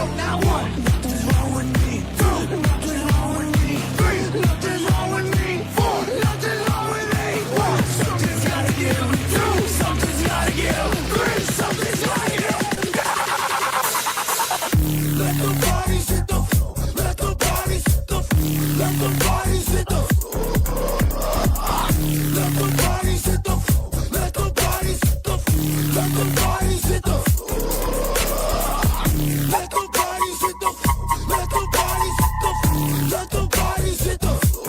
go. Now one. Nothing's wrong with me. Two. Nothing's wrong with me. Three. Nothing's wrong with me. Four. Nothing's wrong with me. One. Something's gotta give. Two. Something's gotta give. Three. Something's gotta give. Let the bodies hit the floor. Let the bodies hit the floor. Let the bodies hit the floor. Let the bodies hit the floor. Let the bodies hit the floor. Let the bodies hit the floor. Let the bodies hit the floor. Let the bodies hit the floor. Let the bodies hit the floor.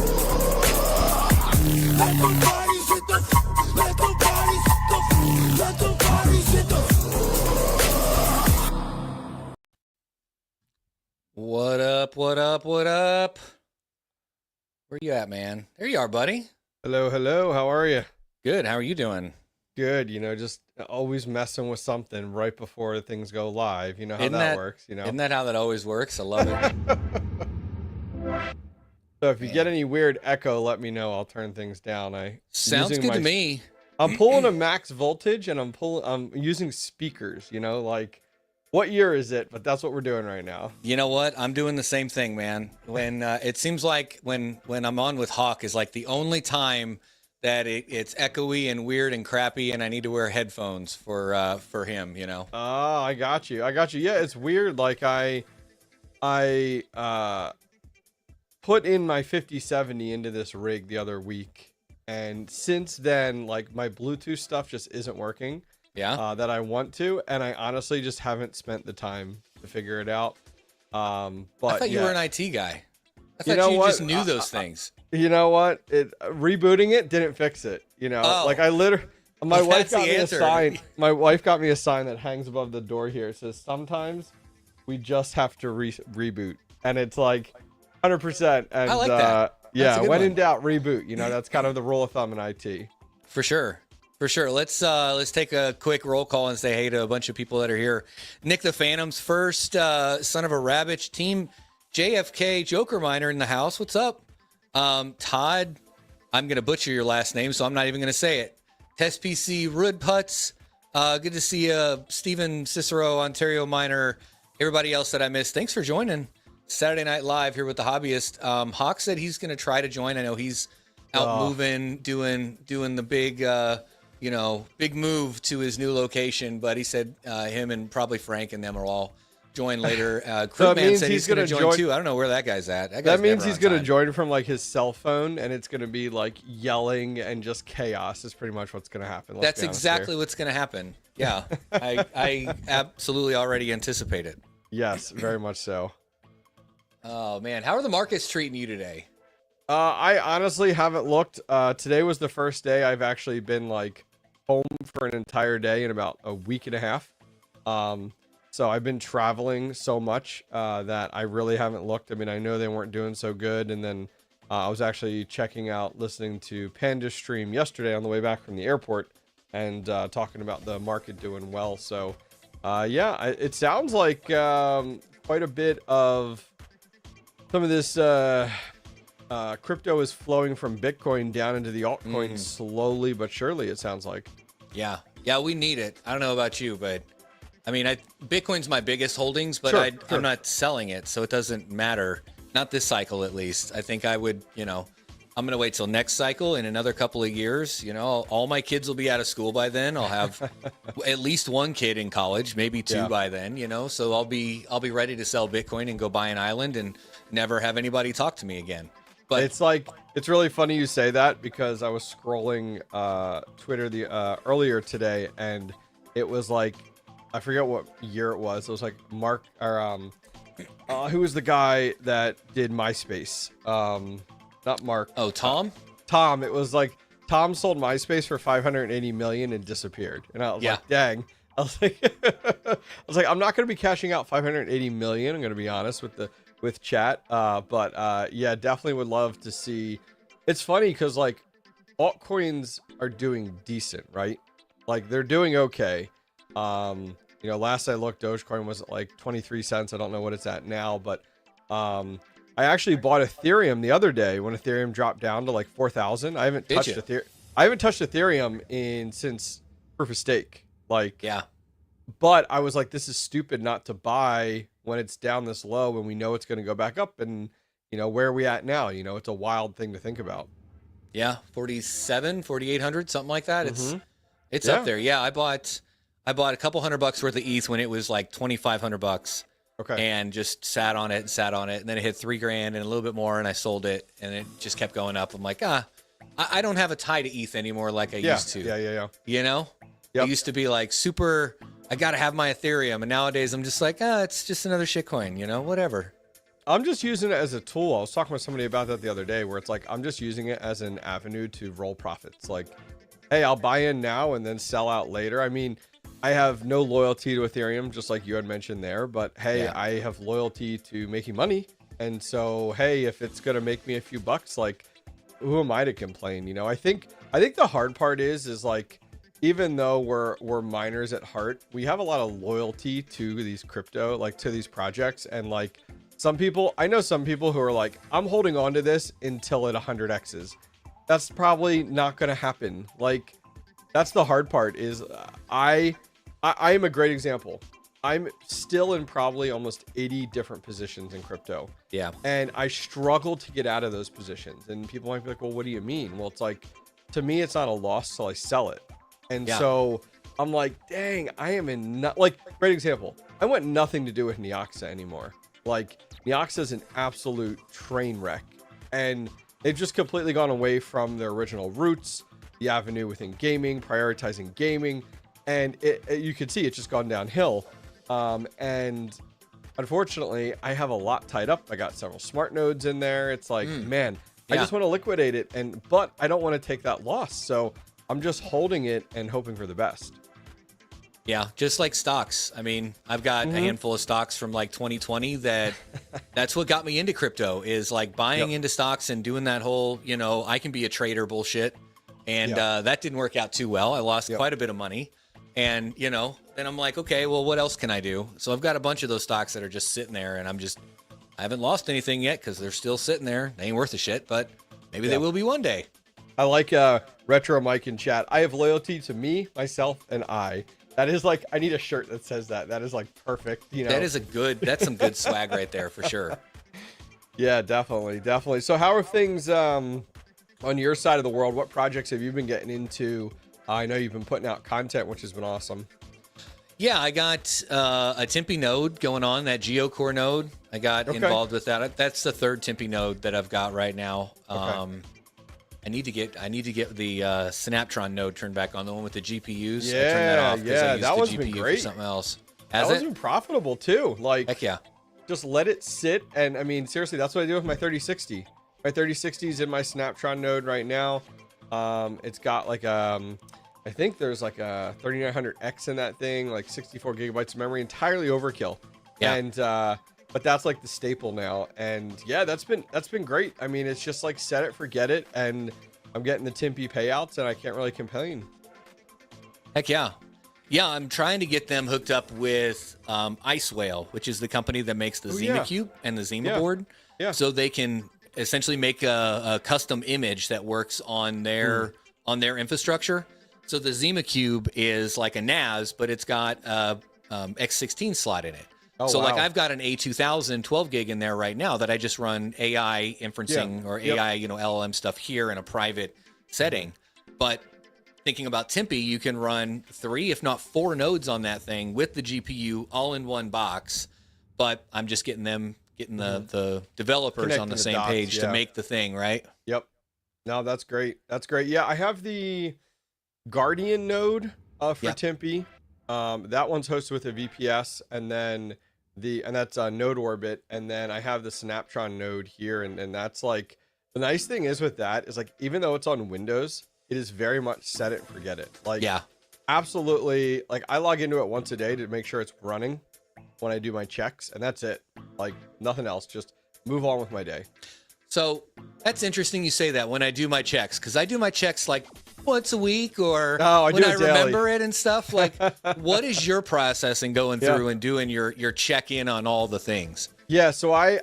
Let the bodies hit the floor. Let the bodies hit the floor. Let the bodies hit the floor. What up, what up, what up? Where you at, man? There you are, buddy. Hello, hello. How are you? Good. How are you doing? Good. You know, just always messing with something right before things go live. You know how that works, you know? Isn't that how that always works? I love it. So if you get any weird echo, let me know. I'll turn things down. Sounds good to me. I'm pulling a max voltage and I'm using speakers, you know, like what year is it? But that's what we're doing right now. You know what? I'm doing the same thing, man. When it seems like when I'm on with Hawk is like the only time that it's echoey and weird and crappy, and I need to wear headphones for him, you know. Oh, I got you. Yeah, it's weird. Like I put in my 5070 into this rig the other week, and since then, like my Bluetooth stuff just isn't working. Yeah. That I want to, and I honestly just haven't spent the time to figure it out. But I thought you were an IT guy. I thought you what? just knew those things. You know what? Rebooting it didn't fix it. You know, like I literally, my wife got me a sign. My wife got me a sign that hangs above the door here. It says sometimes we just have to reboot, and it's like 100%. And I like that. Yeah, when in doubt, reboot. You know, that's kind of the rule of thumb in IT. For sure. For sure. Let's take a quick roll call and say hey to a bunch of people that are here. Nick the Phantoms first, son of a rabbit, team JFK Joker Miner in the house. What's up? Todd, I'm going to butcher your last name, so I'm not even going to say it. Test PC Rud Putz. Good to see you. Stephen Cicero, Ontario Miner. Everybody else that I missed. Thanks for joining Saturday Night Live here with the Hobbyist. Hawk said he's going to try to join. I know he's out moving, doing the big, big move to his new location, but he said him and probably Frank and them are all join later. Crewman said he's going to join too. I don't know where that guy's at. That means he's going to join from like his cell phone, and it's going to be like yelling and just chaos is pretty much what's going to happen. That's exactly what's going to happen. Yeah, I absolutely already anticipate it. Yes, very much so. Oh man, how are the markets treating you today? I honestly haven't looked. Today was the first day I've actually been like home for an entire day in about a week and a half. So I've been traveling so much that I really haven't looked. I mean, I know they weren't doing so good. And then I was actually listening to Panda's stream yesterday on the way back from the airport and talking about the market doing well. So yeah, it sounds like quite a bit of some of this crypto is flowing from Bitcoin down into the altcoin slowly but surely, it sounds like. Yeah, we need it. I don't know about you, but I mean, Bitcoin's my biggest holdings, but Sure. I'm not selling it, so it doesn't matter. Not this cycle, at least. I think I would, I'm going to wait till next cycle in another couple of years. All my kids will be out of school by then. I'll have at least one kid in college, maybe two by then, so I'll be ready to sell Bitcoin and go buy an island and never have anybody talk to me again. But it's really funny you say that, because I was scrolling Twitter earlier today, and it was like, I forget what year it was. It was like Mark, or who was the guy that did MySpace? Not Mark. Oh, Tom? Tom. It was like Tom sold MySpace for 580 million and disappeared. And I was like, dang. I was like, I'm not going to be cashing out 580 million. I'm going to be honest with chat. But yeah, definitely would love to see. It's funny because like altcoins are doing decent, right? Like they're doing okay. Last I looked, Dogecoin was at like 23 cents. I don't know what it's at now, but I actually bought Ethereum the other day when Ethereum dropped down to like 4,000. I haven't touched Ethereum since proof of stake. Like, yeah. But I was like, this is stupid not to buy when it's down this low and we know it's going to go back up. And, you know, where are we at now? You know, it's a wild thing to think about. Yeah, 4,800, something like that. It's Yeah. up there. Yeah, I bought a couple $100 worth of ETH when it was like $2,500. Okay. And just sat on it, and then it hit $3,000 and a little bit more, and I sold it, and it just kept going up. I'm like, I don't have a tie to ETH anymore like I used to. Yeah. You know, Yep. I used to be like super. I got to have my Ethereum, and nowadays I'm just like, it's just another shitcoin. You know, whatever. I'm just using it as a tool. I was talking with somebody about that the other day, where it's like I'm just using it as an avenue to roll profits. Like, hey, I'll buy in now and then sell out later. I mean, I have no loyalty to Ethereum, just like you had mentioned there, but hey, Yeah. I have loyalty to making money. And so, hey, if it's going to make me a few bucks, like, who am I to complain? You know, I think the hard part is like, even though we're miners at heart, we have a lot of loyalty to these crypto, like to these projects. And like I know some people who are like, I'm holding on to this until it 100x's. That's probably not going to happen. Like, that's the hard part is I am a great example. I'm still in probably almost 80 different positions in crypto. Yeah. And I struggle to get out of those positions. And people might be like, well, what do you mean? Well, it's like, to me, it's not a loss till I sell it. And so I'm like, dang, I am in like, great example. I want nothing to do with Neoxa anymore. Like, Neoxa is an absolute train wreck. And they've just completely gone away from their original roots, the avenue within gaming, prioritizing gaming. And you can see it's just gone downhill. And unfortunately, I have a lot tied up. I got several smart nodes in there. It's like, man, I just want to liquidate it. But I don't want to take that loss. So I'm just holding it and hoping for the best. Yeah, just like stocks. I mean, I've got a handful of stocks from like 2020 that's what got me into crypto, is like buying into stocks and doing that whole, you know, I can be a trader bullshit. And that didn't work out too well. I lost quite a bit of money. And, you know, then I'm like, okay, well, what else can I do? So I've got a bunch of those stocks that are just sitting there, and I haven't lost anything yet because they're still sitting there. They ain't worth a shit, but maybe they will be one day. I like Retro Mike in chat. I have loyalty to me, myself, and I. That is like, I need a shirt that says that. That is like perfect. You know, that's some good swag right there for sure. Yeah, definitely. So how are things on your side of the world? What projects have you been getting into? I know you've been putting out content, which has been awesome. Yeah, I got a Tempe node going on, that GeoCore node. I got involved with that. That's the third Tempe node that I've got right now. I need to get the Synaptron node turned back on, the one with the GPUs. I turned that off because I used that the one's GPU been great. for something else. That one's been profitable too. Like, heck yeah. Just let it sit. And I mean, seriously, that's what I do with my 3060. My 3060 is in my Synaptron node right now. It's got like I think there's like a 3900X in that thing, like 64 gigabytes of memory, entirely overkill. Yeah. And but that's like the staple now. And yeah, that's been great. I mean, it's just like set it, forget it, and I'm getting the Tempe payouts, and I can't really complain. Heck yeah. Yeah, I'm trying to get them hooked up with Ice Whale, which is the company that makes the Zima Cube and the Zima board. Yeah. So they can essentially make a custom image that works on their infrastructure. So the Zima Cube is like a NAS, but it's got a X16 slot in it. Oh, so like I've got an A2000 12 gig in there right now that I just run AI inferencing or AI, you know, LLM stuff here in a private setting. But thinking about Tempe, you can run 3, if not 4 nodes on that thing with the GPU all in one box. But I'm just getting the developers Connecting on the same dots, page to make the thing, right? Yep. No, that's great. That's great. Yeah, I have the Guardian node for Tempe. That one's hosted with a VPS, and then that's Node Orbit, and then I have the Synaptron node here, and that's like, the nice thing is with that is like, even though it's on Windows, it is very much set it and forget it. Like, absolutely. Like, I log into it once a day to make sure it's running when I do my checks, and that's it. Like, nothing else. Just move on with my day. So that's interesting you say that, when I do my checks, because I do my checks like once a week or when I remember it and stuff. Like, what is your processing going through and doing your check-in on all the things? Yeah, so I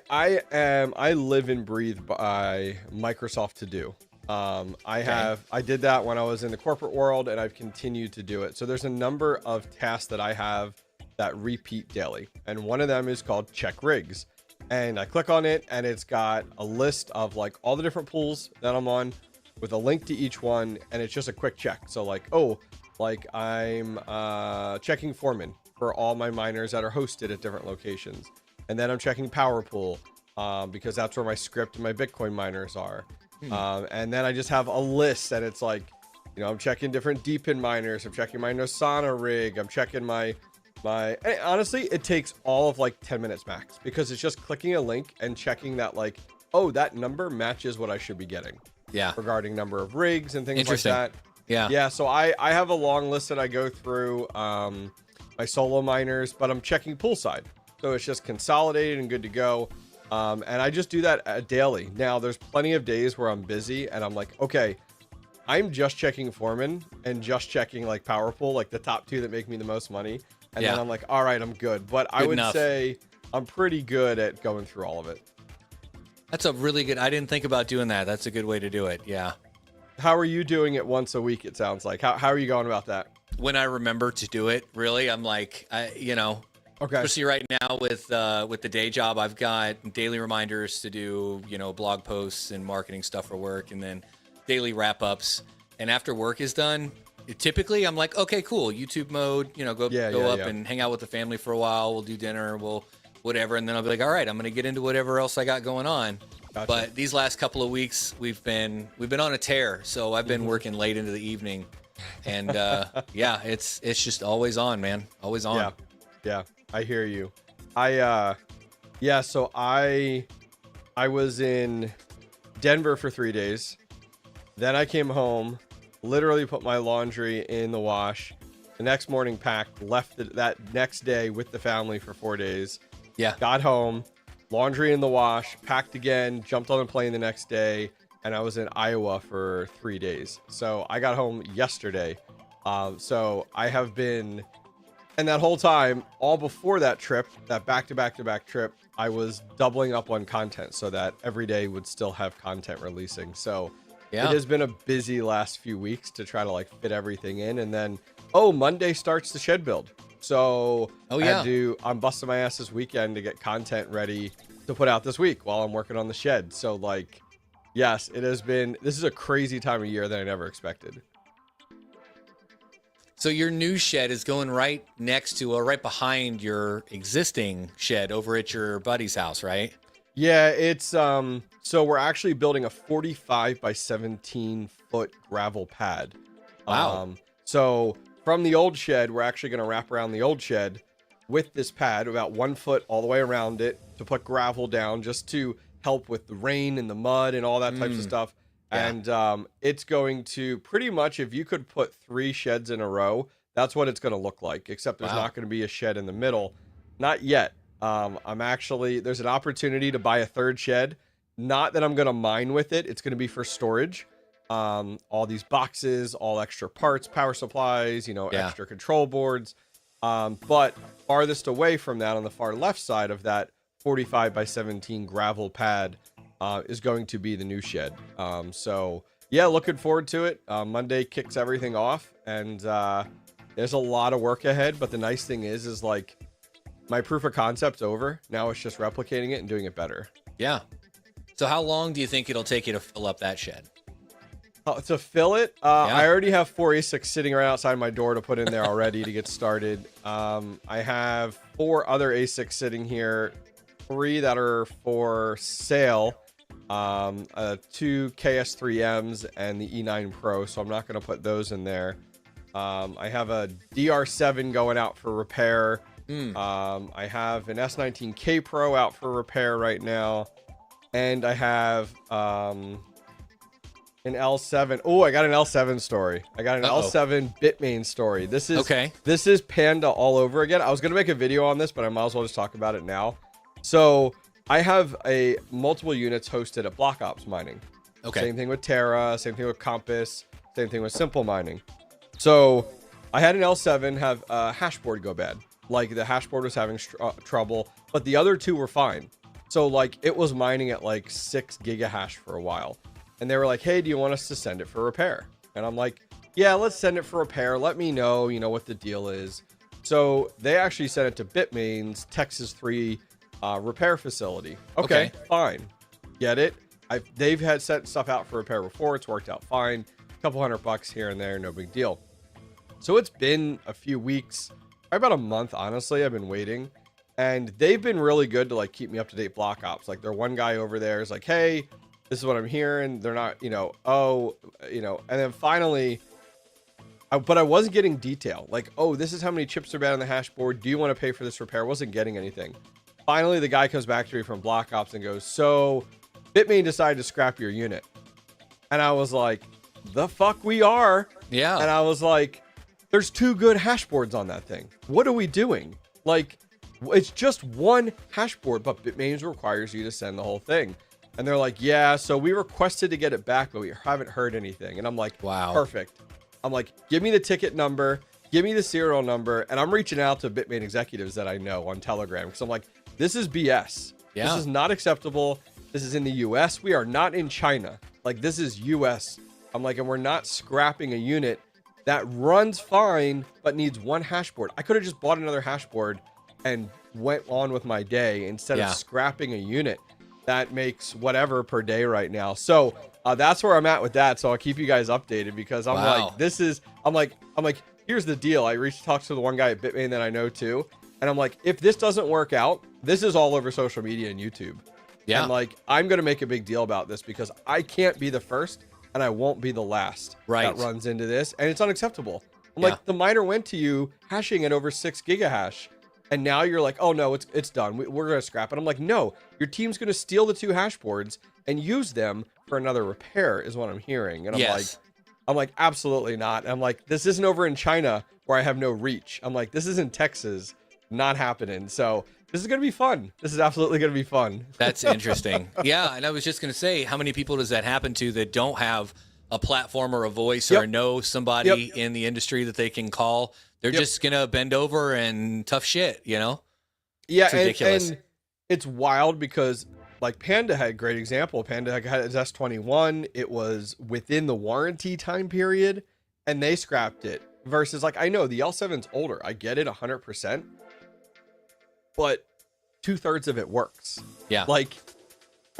live and breathe by Microsoft To Do. I did that when I was in the corporate world, and I've continued to do it. So there's a number of tasks that I have that repeat daily. And one of them is called check rigs. And I click on it and it's got a list of like all the different pools that I'm on with a link to each one. And it's just a quick check. So like, oh, like I'm checking Foreman for all my miners that are hosted at different locations. And then I'm checking Power Pool because that's where my script and my Bitcoin miners are. And then I just have a list and it's like, you know, I'm checking different deep-in miners. I'm checking my Nosana rig. I'm checking my honestly, it takes all of like 10 minutes max because it's just clicking a link and checking that like, oh, that number matches what I should be getting. Yeah. Regarding number of rigs and things like that. Yeah. Yeah. So I have a long list that I go through my solo miners, but I'm checking poolside. So it's just consolidated and good to go. And I just do that daily. Now there's plenty of days where I'm busy and I'm like, okay, I'm just checking Foreman and just checking like Power Pool, like the top two that make me the most money. And then I'm like, all right, I'm good. But I would say I'm pretty good at going through all of it. That's a really good, I didn't think about doing that. That's a good way to do it. Yeah. How are you doing it once a week? It sounds like, how are you going about that? When I remember to do it, really, I'm like, you know, okay. Especially right now with the day job, I've got daily reminders to do, you know, blog posts and marketing stuff for work, and then daily wrap ups. And after work is done, typically I'm like, okay, cool, YouTube mode, you know, go up and hang out with the family for a while. We'll do dinner, we'll whatever. And then I'll be like, all right, I'm going to get into whatever else I got going on. Gotcha. But these last couple of weeks we've been on a tear. So I've been working late into the evening and yeah, it's just always on, man. Always on. Yeah. I hear you. So I was in Denver for 3 days. Then I came home, literally put my laundry in the wash. The next morning packed, left that next day with the family for 4 days. Yeah. Got home, laundry in the wash, packed again, jumped on a plane the next day, and I was in Iowa for 3 days. So I got home yesterday. So I have been, and that whole time, all before that trip, that back-to-back-to-back trip, I was doubling up on content so that every day would still have content releasing. So it has been a busy last few weeks to try to like fit everything in. And then, Monday starts the shed build. So I'm busting my ass this weekend to get content ready to put out this week while I'm working on the shed. So like, yes, this is a crazy time of year that I never expected. So your new shed is going right next to or right behind your existing shed over at your buddy's house, right? Yeah, it's so we're actually building a 45 by 17 foot gravel pad. Wow. So from the old shed, we're actually going to wrap around the old shed with this pad about 1 foot all the way around it to put gravel down just to help with the rain and the mud and all that types of stuff. Yeah. And it's going to pretty much, if you could put 3 sheds in a row, that's what it's going to look like, except there's not going to be a shed in the middle. Not yet. There's an opportunity to buy a 3rd shed. Not that I'm going to mine with it. It's going to be for storage. All these boxes, all extra parts, power supplies, extra control boards. But farthest away from that on the far left side of that 45 by 17 gravel pad is going to be the new shed. So yeah, looking forward to it. Monday kicks everything off, and there's a lot of work ahead. But the nice thing is like my proof of concept's over. Now it's just replicating it and doing it better. Yeah. So how long do you think it'll take you to fill up that shed? To fill it, I already have 4 ASICs sitting right outside my door to put in there already to get started. I have 4 other ASICs sitting here, 3 that are for sale, 2 KS3Ms and the E9 Pro, so I'm not going to put those in there. I have a DR7 going out for repair. I have an S19K Pro out for repair right now. And I have an L7. Oh, I got an L7 story. I got an L7 Bitmain story. This is Panda all over again. I was going to make a video on this, but I might as well just talk about it now. So I have multiple units hosted at Block Ops Mining. Okay. Same thing with Terra, same thing with Compass, same thing with Simple Mining. So I had an L7 have a hashboard go bad. Like the hashboard was having trouble, but the other 2 were fine. So like it was mining at like 6 gigahash for a while. And they were like, hey, do you want us to send it for repair? And I'm like, yeah, let's send it for repair. Let me know, what the deal is. So they actually sent it to Bitmain's Texas 3 repair facility. Okay, fine. Get it? They've had sent stuff out for repair before. It's worked out fine. A couple $100 here and there, no big deal. So it's been a few weeks, about a month, honestly. I've been waiting. And they've been really good to like keep me up to date block ops. Like their one guy over there is like, hey, this is what I'm hearing. They're not, and then finally, but I wasn't getting detail. Like, oh, this is how many chips are bad on the hash board. Do you want to pay for this repair? I wasn't getting anything. Finally, the guy comes back to me from block ops and goes, so Bitmain decided to scrap your unit. And I was like, the fuck we are. Yeah. And I was like, there's 2 good hash boards on that thing. What are we doing? Like, it's just one hash board, but Bitmain requires you to send the whole thing. And they're like, yeah, so we requested to get it back, but we haven't heard anything. And I'm like, wow, perfect. I'm like, give me the ticket number, give me the serial number. And I'm reaching out to Bitmain executives that I know on Telegram because I'm like, this is BS. Yeah. This is not acceptable. This is in the US. We are not in China. Like, this is US. I'm like, and we're not scrapping a unit that runs fine, but needs 1 hash board. I could have just bought another hash board and went on with my day instead of scrapping a unit that makes whatever per day right now. So that's where I'm at with that. So I'll keep you guys updated because I'm like, I'm like, here's the deal. I talked to the one guy at Bitmain that I know too. And I'm like, if this doesn't work out, this is all over social media and YouTube. Yeah. And like, I'm going to make a big deal about this because I can't be the first and I won't be the last that runs into this. And it's unacceptable. I'm like, the miner went to you hashing at over 6 gigahash. And now you're like, oh no, it's done. We're going to scrap it. I'm like, no, your team's going to steal the 2 hash boards and use them for another repair is what I'm hearing. And I'm like, absolutely not. And I'm like, this isn't over in China where I have no reach. I'm like, this is in Texas, not happening. So this is going to be fun. This is absolutely going to be fun. That's interesting. Yeah. And I was just going to say, how many people does that happen to that don't have a platform or a voice or know somebody in the industry that they can call? They're just going to bend over and tough shit, you know? Yeah, it's ridiculous. And it's wild because, like, Panda had a great example. Panda had its S21. It was within the warranty time period, and they scrapped it. Versus, like, I know the L7's older. I get it 100%. But 2/3 of it works. Yeah. Like,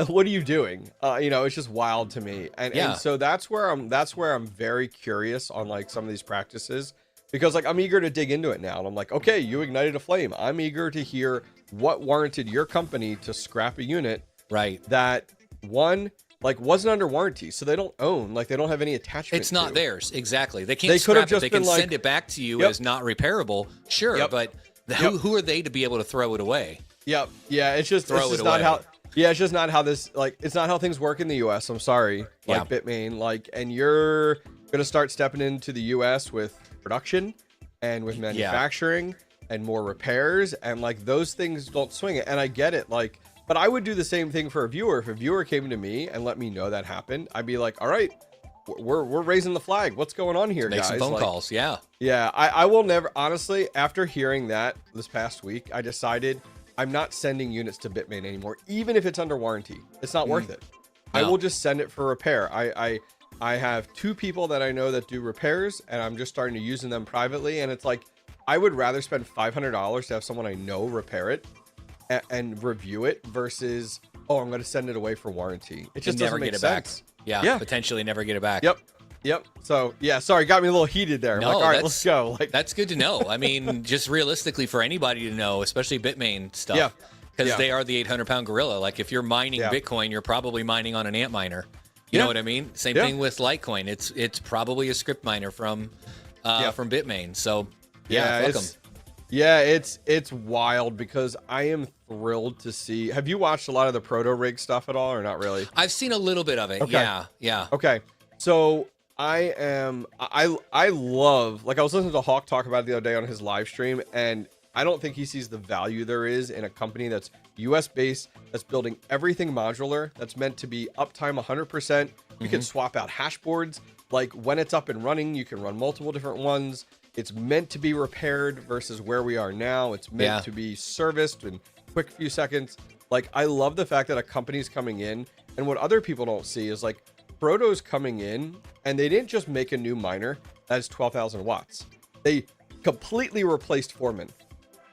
what are you doing? It's just wild to me. And so that's where I'm very curious on, like, some of these practices. Because, like, I'm eager to dig into it now. And I'm like, okay, you ignited a flame. I'm eager to hear what warranted your company to scrap a unit. Right. That, one, like, wasn't under warranty. So they don't own, like, they don't have any attachment It's not theirs. Exactly. They can't scrap it. They can send it back to you as not repairable. Sure. But who are they to be able to throw it away? Yep. Yeah. It's just not how. Yeah, it's just not how this, like, it's not how things work in the US. I'm sorry. Like, Bitmain, like, and you're going to start stepping into the US with production and with manufacturing and more repairs, and like those things don't swing it. And I get it, like, but I would do the same thing for a viewer. If a viewer came to me and let me know that happened, I'd be like, all right, we're raising the flag. What's going on here, Make guys? Some phone like, calls. Yeah. I will never, honestly, after hearing that this past week, I decided I'm not sending units to Bitmain anymore, even if it's under warranty. It's not worth it. No. I will just send it for repair. I have 2 people that I know that do repairs, and I'm just starting to use them privately. And it's like, I would rather spend $500 to have someone I know repair it and review it versus, oh, I'm going to send it away for warranty. It just doesn't make sense. Yeah, potentially never get it back. Yep. So, yeah, sorry, got me a little heated there. No, like, all right, let's go. Like, that's good to know. I mean, just realistically for anybody to know, especially Bitmain stuff. Yeah. Because they are the 800-pound gorilla. Like, if you're mining Bitcoin, you're probably mining on an ant miner. You know what I mean? Same thing with Litecoin. It's probably a script miner from Bitmain. So it's wild because I am thrilled to see. Have you watched a lot of the proto rig stuff at all, or not really? I've seen a little bit of it. Okay. Yeah. Okay. So I love, like, I was listening to Hawk talk about it the other day on his live stream, and I don't think he sees the value there is in a company that's US based, that's building everything modular, that's meant to be uptime 100%. You can swap out hash boards. Like, when it's up and running, you can run multiple different ones. It's meant to be repaired versus where we are now. It's meant to be serviced in quick few seconds. Like, I love the fact that a company's coming in, and what other people don't see is, like, Proto's coming in, and they didn't just make a new miner that's 12,000 watts. They completely replaced Foreman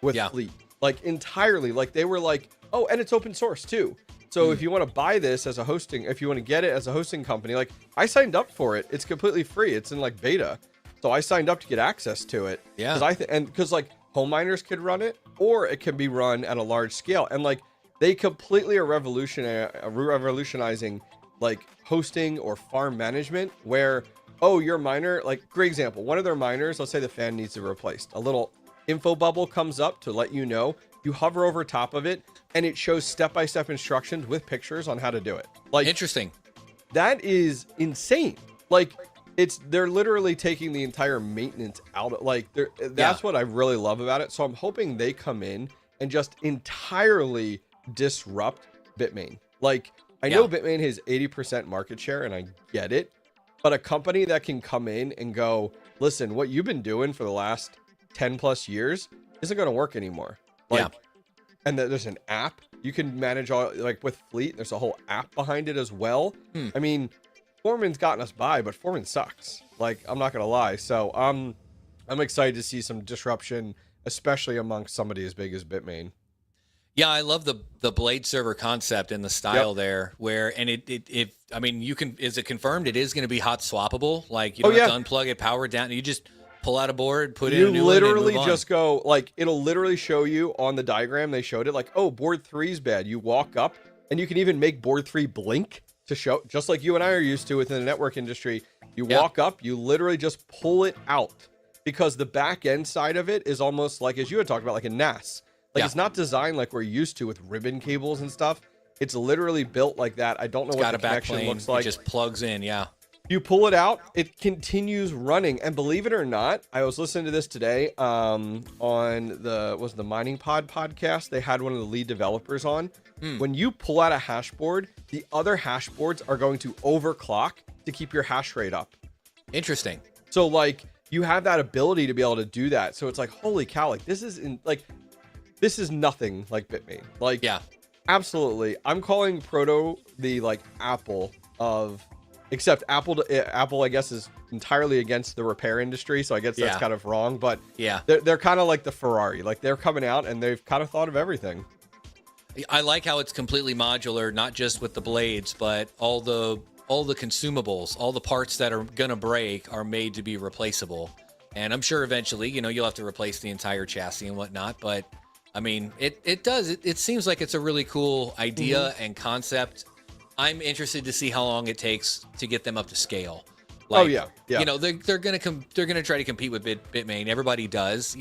with Fleet, like entirely. Like they were like, oh, and it's open source too. So if you want to buy this as a hosting, if you want to get it as a hosting company, like I signed up for it. It's completely free. It's in like beta. So I signed up to get access to it. Yeah. Because like home miners could run it, or it can be run at a large scale. And like they completely are revolutionizing like hosting or farm management where, oh, your miner, like great example, one of their miners, let's say the fan needs to be replaced. A little info bubble comes up to let you know. You hover over top of it and it shows step-by-step instructions with pictures on how to do it. Like interesting. That is insane. Like they're literally taking the entire maintenance out of like that's what I really love about it. So I'm hoping they come in and just entirely disrupt Bitmain. Like I know Bitmain has 80% market share and I get it, but a company that can come in and go, listen, what you've been doing for the last 10 plus years isn't going to work anymore. Like, and there's an app you can manage all, like with Fleet, there's a whole app behind it as well. I mean, Foreman's gotten us by, but Foreman sucks. Like, I'm not going to lie. So I'm excited to see some disruption, especially amongst somebody as big as Bitmain. Yeah, I love the blade server concept and the style there where, and it I mean, you can, is it confirmed it is going to be hot swappable? Like you don't have to unplug it, power it down. You just pull out a board, put in a new one, and literally move on. just go, like, it'll literally show you on the diagram. They showed it like, oh, board 3 is bad. You walk up and you can even make board 3 blink to show, just like you and I are used to within the network industry. You walk up, you literally just pull it out because the back end side of it is almost like, as you had talked about, like a NAS. Like it's not designed like we're used to with ribbon cables and stuff. It's literally built like that. I don't know what the connection looks like. It just plugs in, You pull it out, it continues running. And believe it or not, I was listening to this today on the Mining Pod podcast. They had one of the lead developers on. When you pull out a hash board, the other hash boards are going to overclock to keep your hash rate up. Interesting. So like you have that ability to be able to do that. So it's like, holy cow, like this is nothing like Bitmain. Like, absolutely. I'm calling Proto the like Apple of, except Apple, I guess, is entirely against the repair industry. So I guess that's kind of wrong, but they're kind of like the Ferrari. Like they're coming out and they've kind of thought of everything. I like how it's completely modular, not just with the blades, but all the consumables, all the parts that are going to break are made to be replaceable. And I'm sure eventually, you'll have to replace the entire chassis and whatnot, but I mean, it seems like it's a really cool idea and concept. I'm interested to see how long it takes to get them up to scale. Like, they're gonna try to compete with Bitmain. Everybody does,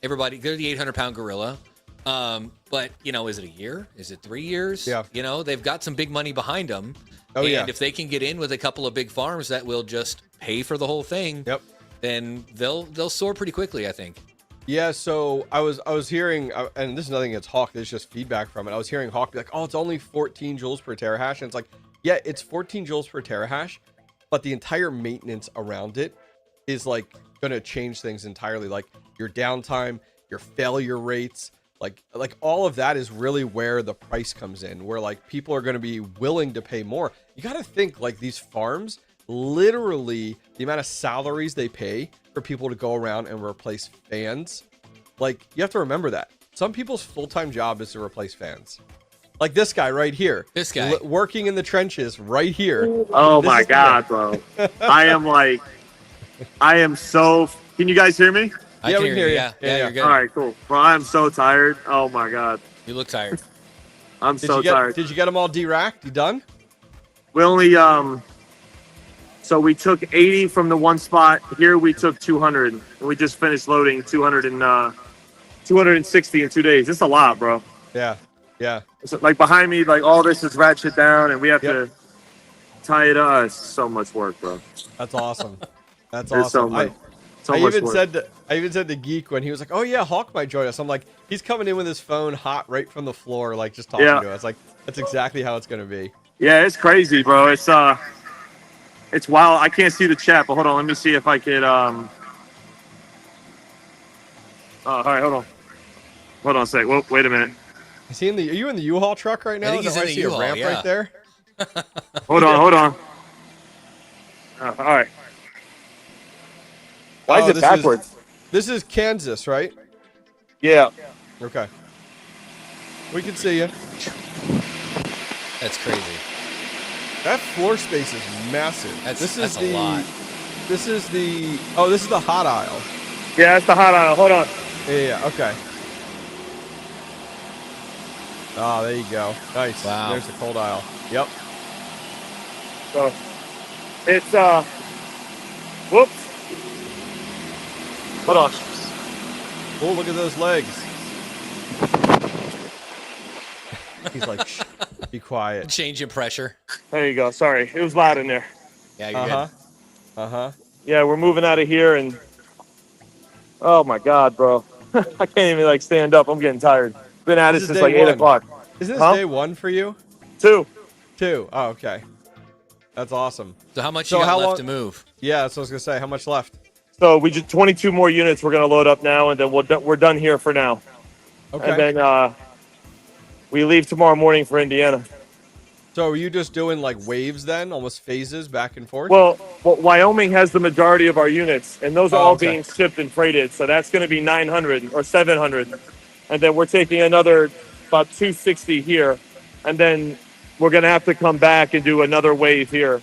everybody. They're the 800-pound gorilla. But is it a year? Is it 3 years? Yeah. They've got some big money behind them. And if they can get in with a couple of big farms that will just pay for the whole thing, then they'll soar pretty quickly, I think. Yeah, so I was hearing, and this is nothing against Hawk, there's just feedback from it. I was hearing Hawk be like, oh, it's only 14 joules per terahash. And it's like, yeah, it's 14 joules per terahash, but the entire maintenance around it is like going to change things entirely. Like your downtime, your failure rates, like all of that is really where the price comes in, where like people are going to be willing to pay more. You got to think like these farms, literally the amount of salaries they pay for people to go around and replace fans. Like you have to remember that some people's full-time job is to replace fans. Like this guy right here, working in the trenches right here. Oh my God, bro. I am so, can you guys hear me? I can hear you. Yeah, you're good. All right, cool. Bro, I'm so tired. Oh my God. You look tired. I'm so tired. Did you get them all de-racked? You done? We only, so we took 80 from the one spot. Here we took 200. And we just finished loading 260 in 2 days. It's a lot, bro. Yeah. Yeah. So, like behind me, like all this is ratchet down and we have to tie it up. It's so much work, bro. That's awesome. That's awesome. I even said to Geek when he was like, oh yeah, Hawk might join us. I'm like, he's coming in with his phone hot right from the floor, like just talking to us. Like that's exactly how it's going to be. Yeah, it's crazy, bro. It's wild. I can't see the chat, but hold on. Let me see if I could. All right, hold on. Hold on a sec. Well, wait a minute. Are you in the U-Haul truck right now? I think he's in the U-Haul, a ramp right there. Hold on. All right. Why is it backwards? This is Kansas, right? Yeah. Okay. We can see you. That's crazy. That floor space is massive. That's a lot. This is the hot aisle. Yeah, that's the hot aisle. Hold on. Yeah, okay. Oh, there you go. Nice. Wow. There's the cold aisle. Yep. So it's whoops. Hold on. Oh, look at those legs. He's like, shh, be quiet. Change in pressure. There you go. Sorry, it was loud in there. Yeah, you're Uh-huh. good. Uh-huh. Yeah, we're moving out of here, and oh my God, bro, I can't even like stand up. I'm getting tired. Been at it This is since day like 8 one. o'clock. Isn't this Huh? day 1 for you? 2. 2. Oh, okay. That's awesome. So how much So you got how left long- to move? Yeah, that's what I was gonna say. How much left? So we just 22 more units. We're gonna load up now, and then we're done here for now. Okay. And then we leave tomorrow morning for Indiana. So are you just doing like waves then, almost phases back and forth? Well, Wyoming has the majority of our units, and those are Oh, all okay. being shipped and freighted. So that's going to be 900 or 700, and then we're taking another about 260 here, and then we're going to have to come back and do another wave here.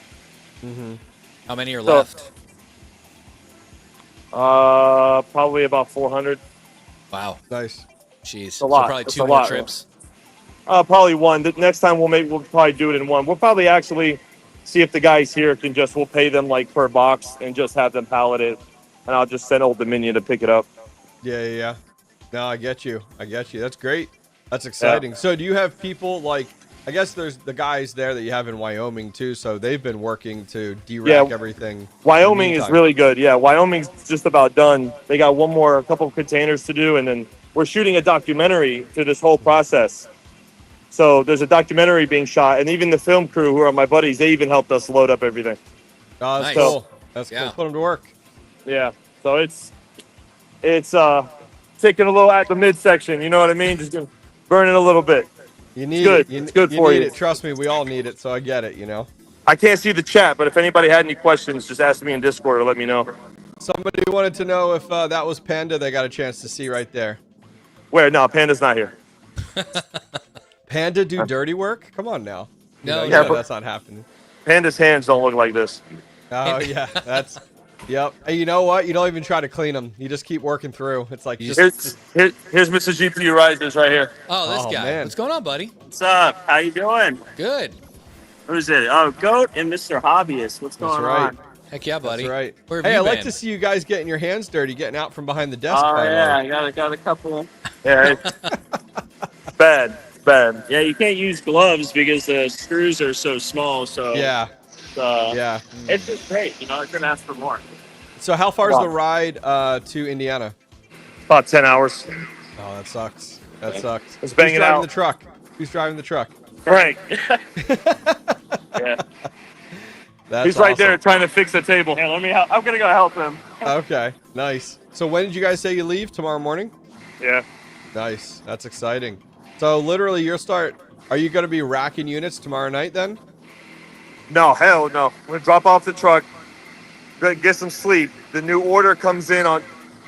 How many are So- left? Probably about 400. Wow. Nice. Jeez. a So lot. probably It's 2 a more lot. trips. Probably one. The next time we'll probably do it in one. We'll probably actually see if the guys here can we'll pay them like per box and just have them pallet it, and I'll just send Old Dominion to pick it up. Yeah. No, I get you. That's great. That's exciting. So do you have people like, I guess there's the guys there that you have in Wyoming too, so they've been working to de-rack Yeah. everything. Wyoming in the is meantime. really good. Yeah, Wyoming's just about done. They got a couple of containers to do, and then we're shooting a documentary through this whole process. So there's a documentary being shot, and even the film crew, who are my buddies, they even helped us load up everything. Oh, that's Nice. cool. That's Yeah. cool. Put them to work. Yeah. So it's taking a little at the midsection. You know what I mean? Just gonna burn it a little bit. You need good. it. You, It's good you for need you. it. Trust me, we all need it. So I get it. You know. I can't see the chat, but if anybody had any questions, just ask me in Discord or let me know. Somebody wanted to know if that was Panda. They got a chance to see right there. Where? No, Panda's not here. Panda do dirty work? Come on now. No, you yeah, know but- that's not happening. Panda's hands don't look like this. Oh yeah, that's. Yep. Hey, you know what? You don't even try to clean them. You just keep working through. It's like just. Here's Mr. GPU Rises right here. Oh, this Oh, guy. man. What's going on, buddy? What's up? How you doing? Good. Who's it? Oh, Goat and Mr. Hobbyist. What's That's going right. on? Heck yeah, buddy. That's right. Where have Hey, you I like been? to see you guys getting your hands dirty, getting out from behind the desk. Oh quite yeah, often. I got a couple. Yeah, it's bad. It's bad. Yeah, you can't use gloves because the screws are so small. So Yeah. Yeah. it's just great. You know, I couldn't ask for more. So how far is the ride to Indiana? About 10 hours. Oh, that sucks. That sucks. It's banging Who's driving out. the truck? Who's driving the truck? Frank. Yeah. That's He's right there awesome. trying to fix a table. Hey, let me help. I'm gonna go help him. Okay, nice. So when did you guys say you leave? Tomorrow morning? Yeah. Nice. That's exciting. So literally your start, are you going to be racking units tomorrow night then? No, hell no. We're going to drop off the truck, get some sleep. The new order comes in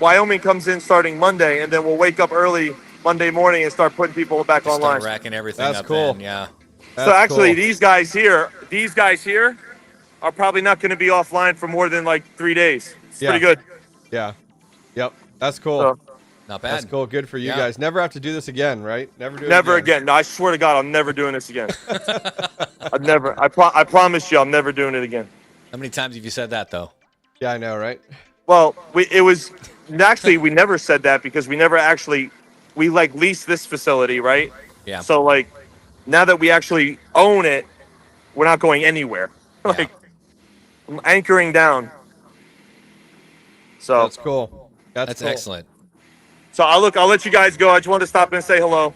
Wyoming comes in starting Monday, and then we'll wake up early Monday morning and start putting people back Just online. start racking everything That's up cool. then. Yeah. So That's actually, cool. these guys here are probably not going to be offline for more than like 3 days. It's Yeah. pretty good. Yeah. Yep. That's cool. So, Not bad. That's cool. Good for you Yeah. guys. Never have to do this again, right? Never do it never again. No, I swear to God, I'm never doing this again. I promise you, I'm never doing it again. How many times have you said that, though? Yeah, I know, right? Well, we never said that because we like leased this facility, right? Yeah. So like now that we actually own it, we're not going anywhere. Like I'm anchoring down. So That's cool. That's cool. excellent. so I'll let you guys go. I just wanted to stop and say hello.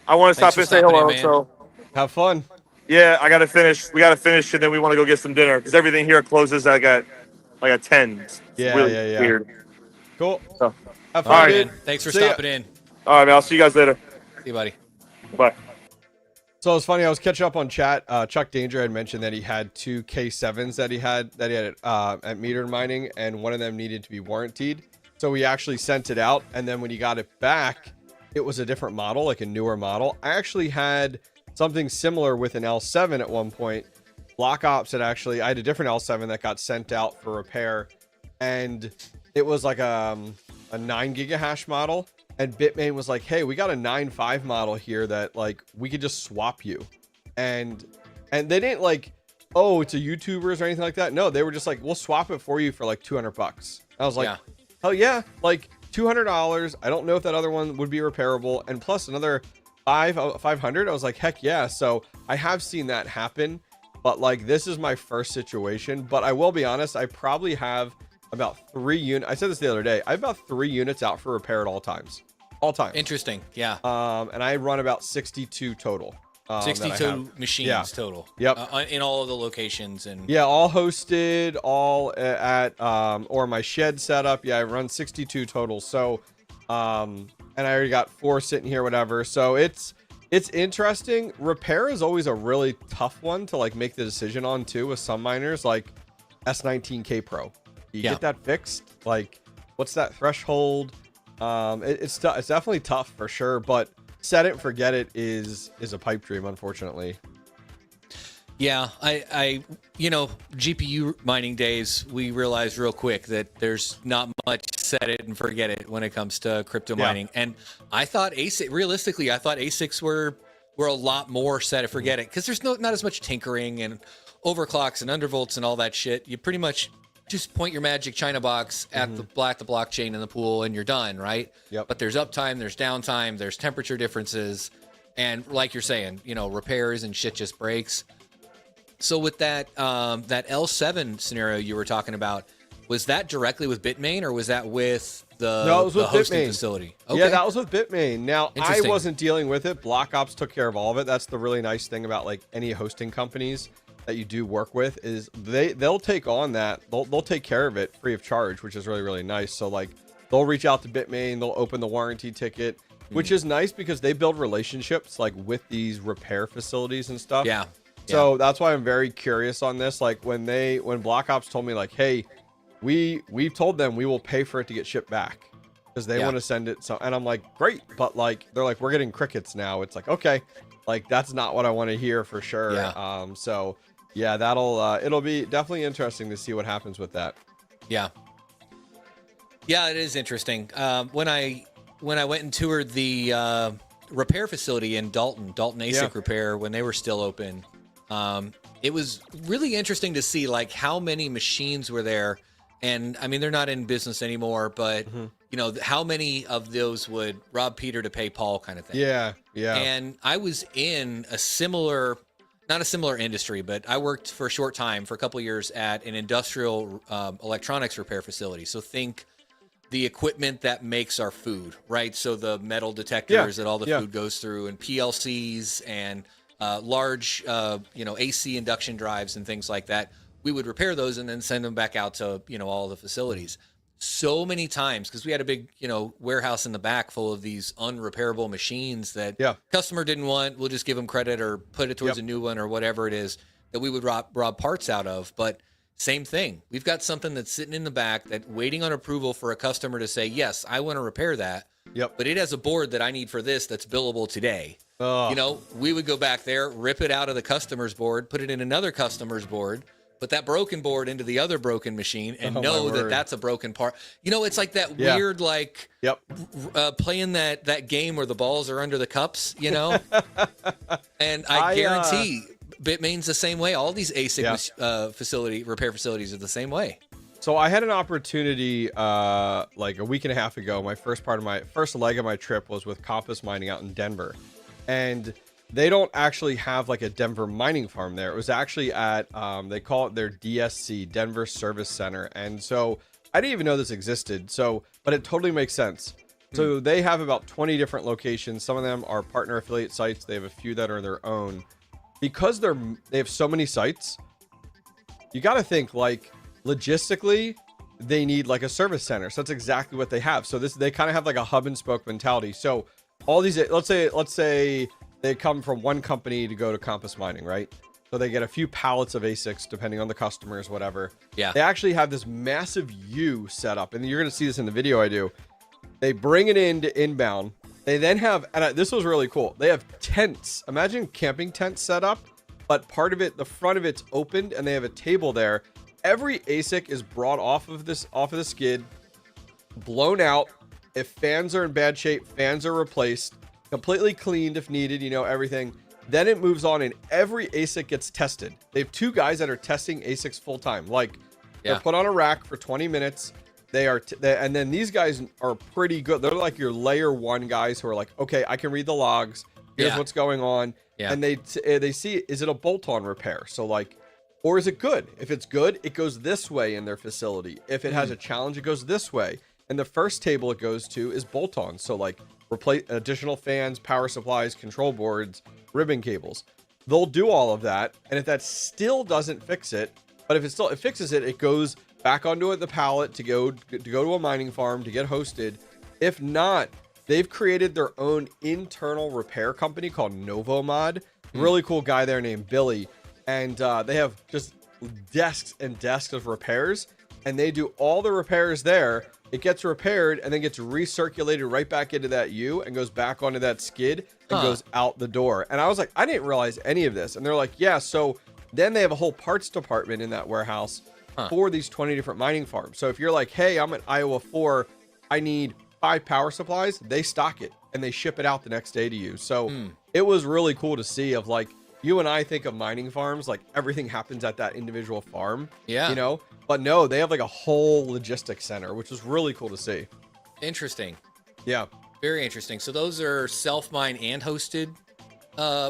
I want to Thanks stop for and say stopping hello. in, man. So Have fun. yeah, I gotta finish. We gotta finish, and then we want to go get some dinner because everything here closes at 10. It's Yeah, really yeah. weird. Cool. So, Have All fun, right, dude. man. Thanks for See ya. stopping in. all right, man. I'll see you guys later. See you, buddy. Bye. So it's funny. I was catching up on chat. Chuck Danger had mentioned that he had two K7s that he had at metered mining, and one of them needed to be warrantied. So we actually sent it out, and then when he got it back, it was a different model, like a newer model. I actually had something similar with an L7 at one point. Block Ops had actually, I had a different L7 that got sent out for repair, and it was like a 9 gigahash model. And Bitmain was like, hey, we got a 9.5 model here that like we could just swap you. And they didn't like, oh, it's a YouTubers or anything like that. No, they were just like, we'll swap it for you for like $200. I was like, hell yeah, like $200. I don't know if that other one would be repairable, and plus another 500. I was like, heck yeah. So I have seen that happen, but like this is my first situation. But I will be honest, I probably have about 3 units. I said this the other day. I have about 3 units out for repair at all times. Interesting. Yeah. And I run about 62 total. 62 machines total. Yep. In all of the locations and all hosted, all at or my shed setup. Yeah, I run 62 total. So and I already got 4 sitting here, whatever. So it's interesting. Repair is always a really tough one to like make the decision on too with some miners like S19K Pro. You get that fixed? Like what's that threshold? It's definitely tough for sure, but set it and forget it is a pipe dream, unfortunately. Yeah, I GPU mining days, we realized real quick that there's not much set it and forget it when it comes to crypto mining. And I thought realistically, I thought ASICs were a lot more set it forget it, because there's not as much tinkering and overclocks and undervolts and all that shit. You pretty much just point your magic China box at the blockchain in the pool and you're done, right? Yep. But there's uptime, there's downtime, there's temperature differences, and like you're saying, repairs and shit just breaks. So with that that L7 scenario you were talking about, was that directly with Bitmain or was that with No, it was with hosting Bitmain facility? Okay. Yeah, that was with Bitmain. Now I wasn't dealing with it. Block Ops took care of all of it. That's the really nice thing about like any hosting companies that you do work with, is they'll take on that. They'll take care of it free of charge, which is really, really nice. So like they'll reach out to Bitmain, they'll open the warranty ticket, which is nice because they build relationships like with these repair facilities and stuff. Yeah. So that's why I'm very curious on this. Like when Block Ops told me like, hey, we've told them we will pay for it to get shipped back because they want to send it. So, and I'm like, great. But like, they're like, we're getting crickets now. It's like, okay, like that's not what I want to hear for sure. Yeah. So yeah, it'll be definitely interesting to see what happens with that. Yeah. Yeah, it is interesting. When I went and toured the repair facility in Dalton ASIC Repair, when they were still open, it was really interesting to see like how many machines were there. And I mean, they're not in business anymore, but how many of those would rob Peter to pay Paul kind of thing. Yeah. And I was in not a similar industry, but I worked for a short time, for a couple of years, at an industrial electronics repair facility. So think the equipment that makes our food, right? So the metal detectors that all the food goes through, and PLCs and large, AC induction drives and things like that. We would repair those and then send them back out to, all the facilities. So many times, because we had a big, warehouse in the back full of these unrepairable machines that customer didn't want. We'll just give them credit or put it towards a new one or whatever it is that we would rob parts out of. But same thing. We've got something that's sitting in the back that waiting on approval for a customer to say, yes, I want to repair that. Yep. But it has a board that I need for this that's billable today. We would go back there, rip it out of the customer's board, put it in another customer's board, put that broken board into the other broken machine, and know that that's a broken part. It's like that weird, like playing that game where the balls are under the cups, And I guarantee Bitmain's the same way. All these ASIC repair facilities are the same way. So I had an opportunity like a week and a half ago. My first leg of my trip was with Compass Mining out in Denver, and they don't actually have like a Denver mining farm there. It was actually at they call it their DSC, Denver Service Center. And so I didn't even know this existed. But it totally makes sense. So they have about 20 different locations. Some of them are partner affiliate sites. They have a few that are their own. Because they have so many sites, you got to think like logistically they need like a service center. So that's exactly what they have. So they kind of have like a hub and spoke mentality. So all these, let's say they come from one company to go to Compass Mining, right? So they get a few pallets of ASICs depending on the customers, whatever. Yeah. They actually have this massive U set up, and you're going to see this in the video I do. They bring it into inbound. They then have, and this was really cool. They have tents. Imagine camping tents set up, but part of it, the front of it's opened, and they have a table there. Every ASIC is brought off of the skid, blown out. If fans are in bad shape, fans are replaced, completely cleaned if needed, you know, everything. Then it moves on and every ASIC gets tested. They have 2 guys that are testing ASICs full time. Like they're put on a rack for 20 minutes. They are, and then these guys are pretty good. They're like your layer 1 guys who are like, okay, I can read the logs. Here's what's going on. And they see, is it a bolt-on repair? So like, or is it good? If it's good, it goes this way in their facility. If it has a challenge, it goes this way. And the first table it goes to is bolt-on. So like replace additional fans, power supplies, control boards, ribbon cables. They'll do all of that. And if that still doesn't fix it, but if it fixes it, it goes back onto the pallet to go to a mining farm to get hosted. If not, they've created their own internal repair company called Novomod. Really cool guy there named Billy. And they have just desks and desks of repairs, and they do all the repairs there. It gets repaired and then gets recirculated right back into that U and goes back onto that skid and goes out the door. And I was like, I didn't realize any of this. And they're like, yeah. So then they have a whole parts department in that warehouse for these 20 different mining farms. So if you're like, hey, I'm at Iowa 4, I need 5 power supplies, they stock it and they ship it out the next day to you. So it was really cool to see of like, you and I think of mining farms, like everything happens at that individual farm, you know, but no, they have like a whole logistics center, which was really cool to see. Interesting. Yeah. Very interesting. So those are self-mine and hosted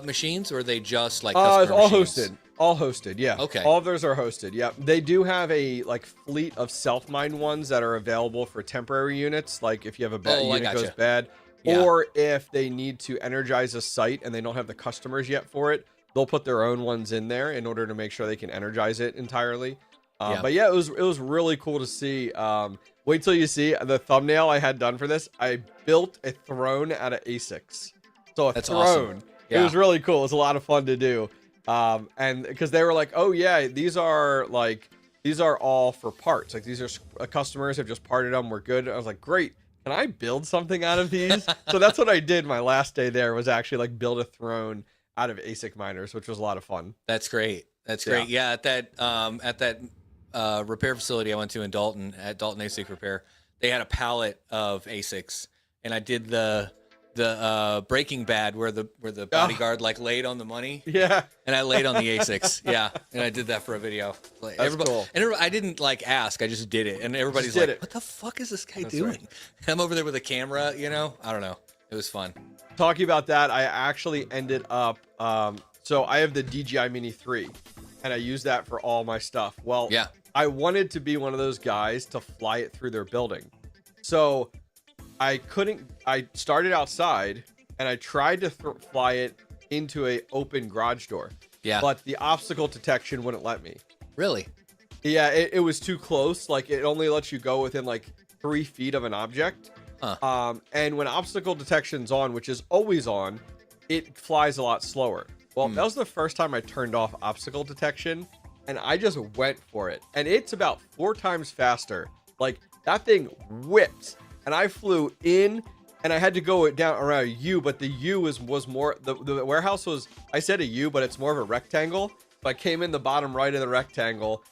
machines, or are they just like it's all machines? all hosted. Yeah. Okay. All of theirs are hosted. Yeah. They do have a like fleet of self-mined ones that are available for temporary units. Like if you have a bad unit goes bad, or if they need to energize a site and they don't have the customers yet for it, they'll put their own ones in there in order to make sure they can energize it entirely. But yeah, it was really cool to see. Wait till you see the thumbnail I had done for this. I built a throne out of ASICs. So That's throne. awesome. It was really cool. It was a lot of fun to do. And because they were like, oh yeah, these are all for parts. Like these are customers have just parted them. We're good. I was like, great. Can I build something out of these? So that's what I did my last day there, was actually like build a throne out of ASIC miners, which was a lot of fun. That's great. That's great. Yeah, at that repair facility I went to in Dalton, at Dalton ASIC Repair, they had a pallet of ASICs, and I did the Breaking Bad where the bodyguard like laid on the money. Yeah. And I laid on the ASICs. Yeah. And I did that for a video. Like, That's cool. And I didn't like ask, I just did it. And everybody's like, what the fuck is this guy doing? Right. I'm over there with a camera, you know? I don't know. It was fun. Talking about that, I actually ended up, so I have the DJI Mini 3 and I use that for all my stuff. Well, yeah, I wanted to be one of those guys to fly it through their building. So I started outside and I tried to fly it into a open garage door. Yeah. But the obstacle detection wouldn't let me. Really? Yeah, it was too close. Like it only lets you go within like 3 feet of an object. And when obstacle detection's on, which is always on, it flies a lot slower. Well, that was the first time I turned off obstacle detection, and I just went for it. And it's about 4 times faster. Like that thing whipped, and I flew in, and I had to go down around a U, but the U was more, the warehouse was, I said a U, but it's more of a rectangle. So I came in the bottom right of the rectangle,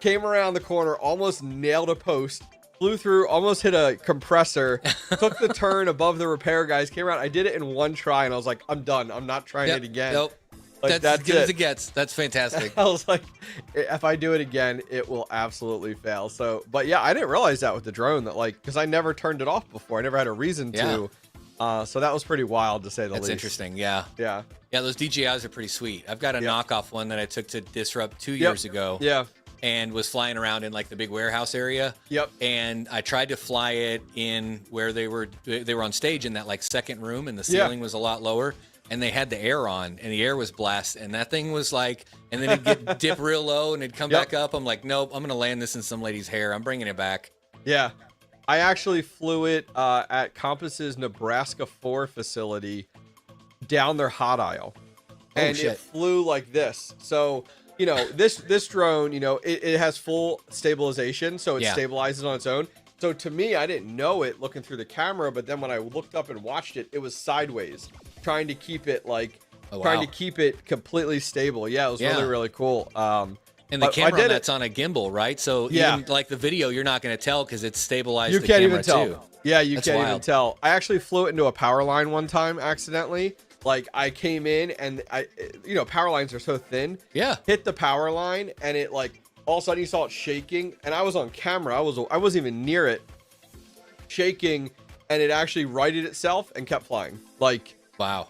came around the corner, almost nailed a post, flew through, almost hit a compressor, took the turn above the repair guys, came around. I did it in 1 try, and I was like, I'm done. I'm not trying it again. Nope. Like, that's as good as it gets. That's fantastic. I was like, if I do it again, it will absolutely fail. So, but yeah, I didn't realize that with the drone, that like, because I never turned it off before. I never had a reason to. So that was pretty wild, to say the least. That's interesting. Yeah. Yeah. Yeah, those DJIs are pretty sweet. I've got a knockoff one that I took to Disrupt 2 years ago. Yeah. And was flying around in like the big warehouse area. Yep. And I tried to fly it in where they were on stage in that like second room, and the ceiling was a lot lower, and they had the air on, and the air was blasted, and that thing was like, and then it'd dip real low and it'd come back up. I'm like, nope, I'm gonna land this in some lady's hair. I'm bringing it back. Yeah. I actually flew it at Compass's Nebraska 4 facility down their hot aisle. and shit. it flew like this. So, you know, this drone, you know, it has full stabilization, so it stabilizes on its own. So to me, I didn't know it looking through the camera, but then when I looked up and watched it, it was sideways, trying to keep it like, trying to keep it completely stable. Yeah, it was really, really cool. And the camera on that's on a gimbal, right? So even like the video, you're not going to tell because it's stabilized. You the can't camera even tell. too. Yeah, you That's can't wild. even tell. I actually flew it into a power line one time accidentally. Like I came in and you know, power lines are so thin. Yeah. Hit the power line and it like all of a sudden you saw it shaking, and I was on camera. I wasn't even near it, shaking, and it actually righted itself and kept flying. Like wow.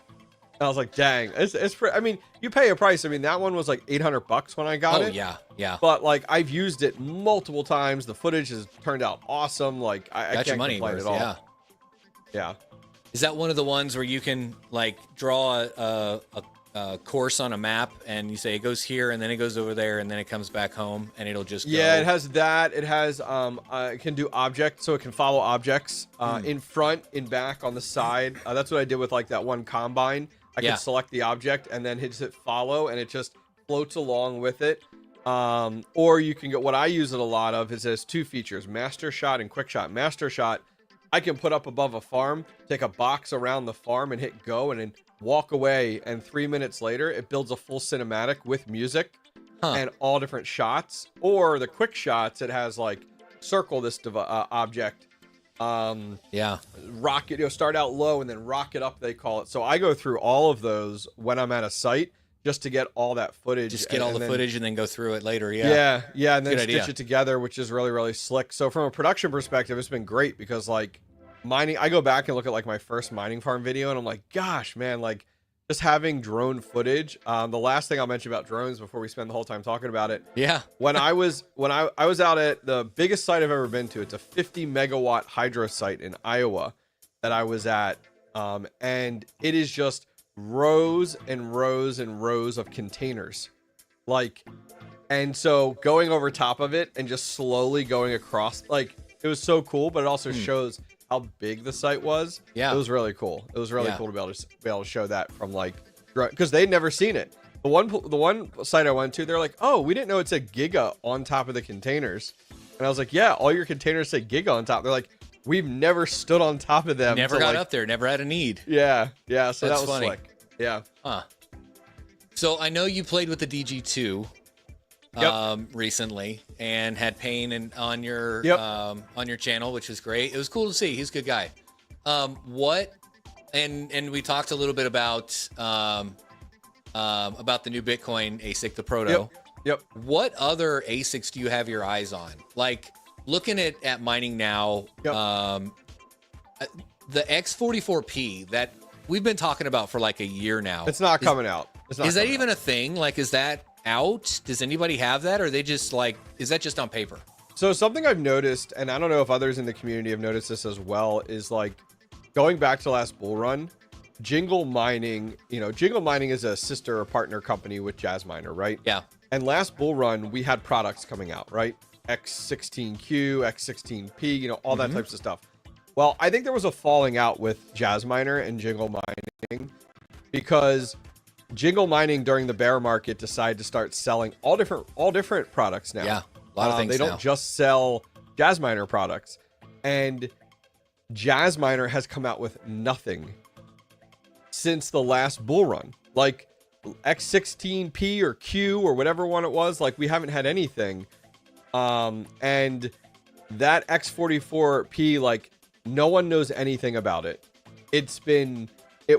I was like, dang, it's pretty. I mean, you pay a price. I mean, that one was like $800 when I got it. Oh yeah. But like I've used it multiple times. The footage has turned out awesome. Like I can't complain at all. Yeah. Yeah. Is that one of the ones where you can like draw a course on a map and you say it goes here and then it goes over there and then it comes back home and it'll just go? Yeah, it has that. It has it can do objects, so it can follow objects in front, in back, on the side. That's what I did with like that one combine. I can select the object and then hit follow, and it just floats along with it. Or you can get, what I use it a lot of is there's two features, master shot and quick shot. Master shot, I can put up above a farm, take a box around the farm and hit go, and then walk away, and 3 minutes later it builds a full cinematic with music and all different shots. Or the quick shots, it has like circle this object, rocket, you know, start out low and then rocket up, they call it. So I go through all of those when I'm at a site just to get all that footage. Just get all the footage and then go through it later. And then stitch it together, which is really, really slick. So from a production perspective, it's been great because like mining, I go back and look at like my first mining farm video and I'm like, gosh, man, like just having drone footage. The last thing I'll mention about drones before we spend the whole time talking about it. Yeah. When I was out at the biggest site I've ever been to, it's a 50 megawatt hydro site in Iowa that I was at. And it is just rows and rows and rows of containers. Like, and so going over top of it and just slowly going across, like it was so cool, but it also shows how big the site was. Yeah, it was really cool. It was really cool to be able to show that from like, because they'd never seen it. The one site I went to, they're like, oh, we didn't know it said Giga on top of the containers. And I was like, yeah, all your containers say Giga on top. They're like, we've never stood on top of them. Never got up there. Never had a need. Yeah. Yeah. So that's that was funny. Slick. Yeah. So I know you played with the DG2 recently and had Payne on your channel, which was great. It was cool to see. He's a good guy. And we talked a little bit about the new Bitcoin ASIC, the Proto. Yep. What other ASICs do you have your eyes on? Like looking at mining now, the X44P that we've been talking about for like a year now. It's not coming out. Is that even a thing? Like, is that out? Does anybody have that? Or are they just like, is that just on paper? So something I've noticed, and I don't know if others in the community have noticed this as well, is like going back to last bull run, Jingle Mining, Jingle Mining is a sister or partner company with Jazz Miner, right? Yeah. And last bull run, we had products coming out, right? X16Q, X16P, all that types of stuff. Well, I think there was a falling out with Jazz Miner and Jingle Mining because Jingle Mining during the bear market decided to start selling all different products now. Yeah, a lot of things. They don't just sell Jazz Miner products, and Jazz Miner has come out with nothing since the last bull run. Like X16P or Q or whatever one it was, like we haven't had anything. And that X44P, like no one knows anything about it. It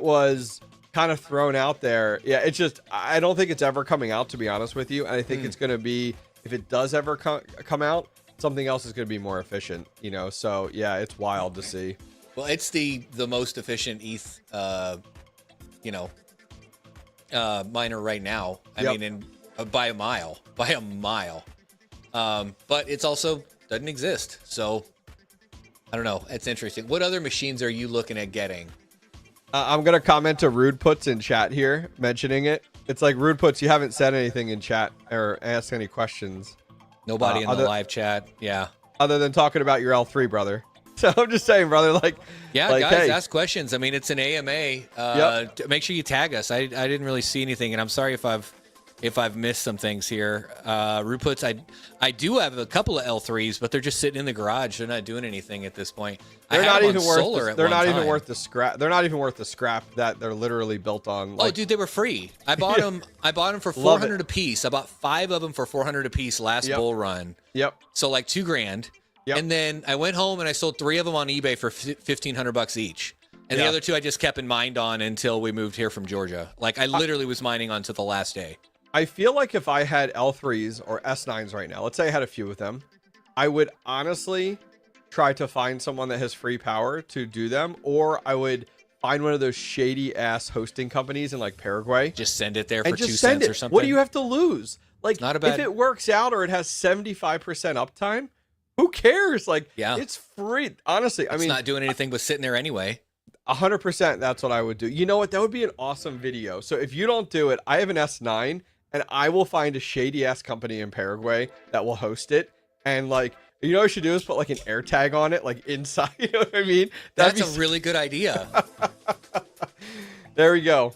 was kind of thrown out there. Yeah, it's just, I don't think it's ever coming out, to be honest with you. And I think it's going to be, if it does ever come out, something else is going to be more efficient, So yeah, it's wild to see. Well, it's the most efficient ETH, miner right now. I mean, by a mile. But it's also doesn't exist. So I don't know. It's interesting. What other machines are you looking at getting? I'm going to comment to Rude Puts in chat here, mentioning it. It's like, Rude Puts, you haven't said anything in chat or asked any questions. Nobody in the live chat. Yeah. Other than talking about your L3, brother. So I'm just saying, brother, like, Yeah, like, guys, hey, ask questions. I mean, it's an AMA. Make sure you tag us. I didn't really see anything, and I'm sorry if I've missed some things here. Ruputs, I do have a couple of L3s, but they're just sitting in the garage. They're not doing anything at this point. they're not even worth. They're not even time. worth the scrap. They're not even worth the scrap that they're literally built on. Like, Oh, dude, they were free. I bought them. I bought them for Love $400 it. a piece. I bought 5 of them for $400 a piece last bull run. Yep. So like $2,000. Yep. And then I went home and I sold 3 of them on eBay for $1,500 each. And the other 2 I just kept in mind on until we moved here from Georgia. Like I literally was mining on to the last day. I feel like if I had L3s or S9s right now, let's say I had a few of them, I would honestly try to find someone that has free power to do them, or I would find one of those shady ass hosting companies in like Paraguay. Just send it there for and 2 just send cents it. or something. What do you have to lose? Like, not a bad- if it works out or it has 75% uptime, who cares? Like, it's free. Honestly, I It's mean, not doing anything but sitting there anyway. 100%. That's what I would do. You know what? That would be an awesome video. So if you don't do it, I have an S9 and I will find a shady ass company in Paraguay that will host it. And like, you know what I should do is put like an air tag on it, like inside. You know what I mean? That's a really good idea. There we go.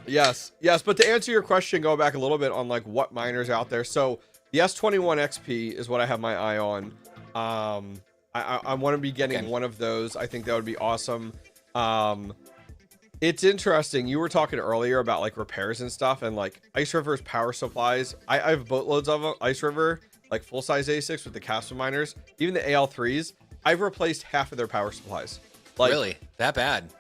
Yes. But to answer your question, go back a little bit on like what miners out there. So the S21 XP is what I have my eye on. I want to be getting one of those. I think that would be awesome. It's interesting. You were talking earlier about like repairs and stuff, and like Ice River's power supplies. I have boatloads of them. Ice River, like full size A6 with the Casper miners, even the AL3s. I've replaced half of their power supplies. Like, really? That bad?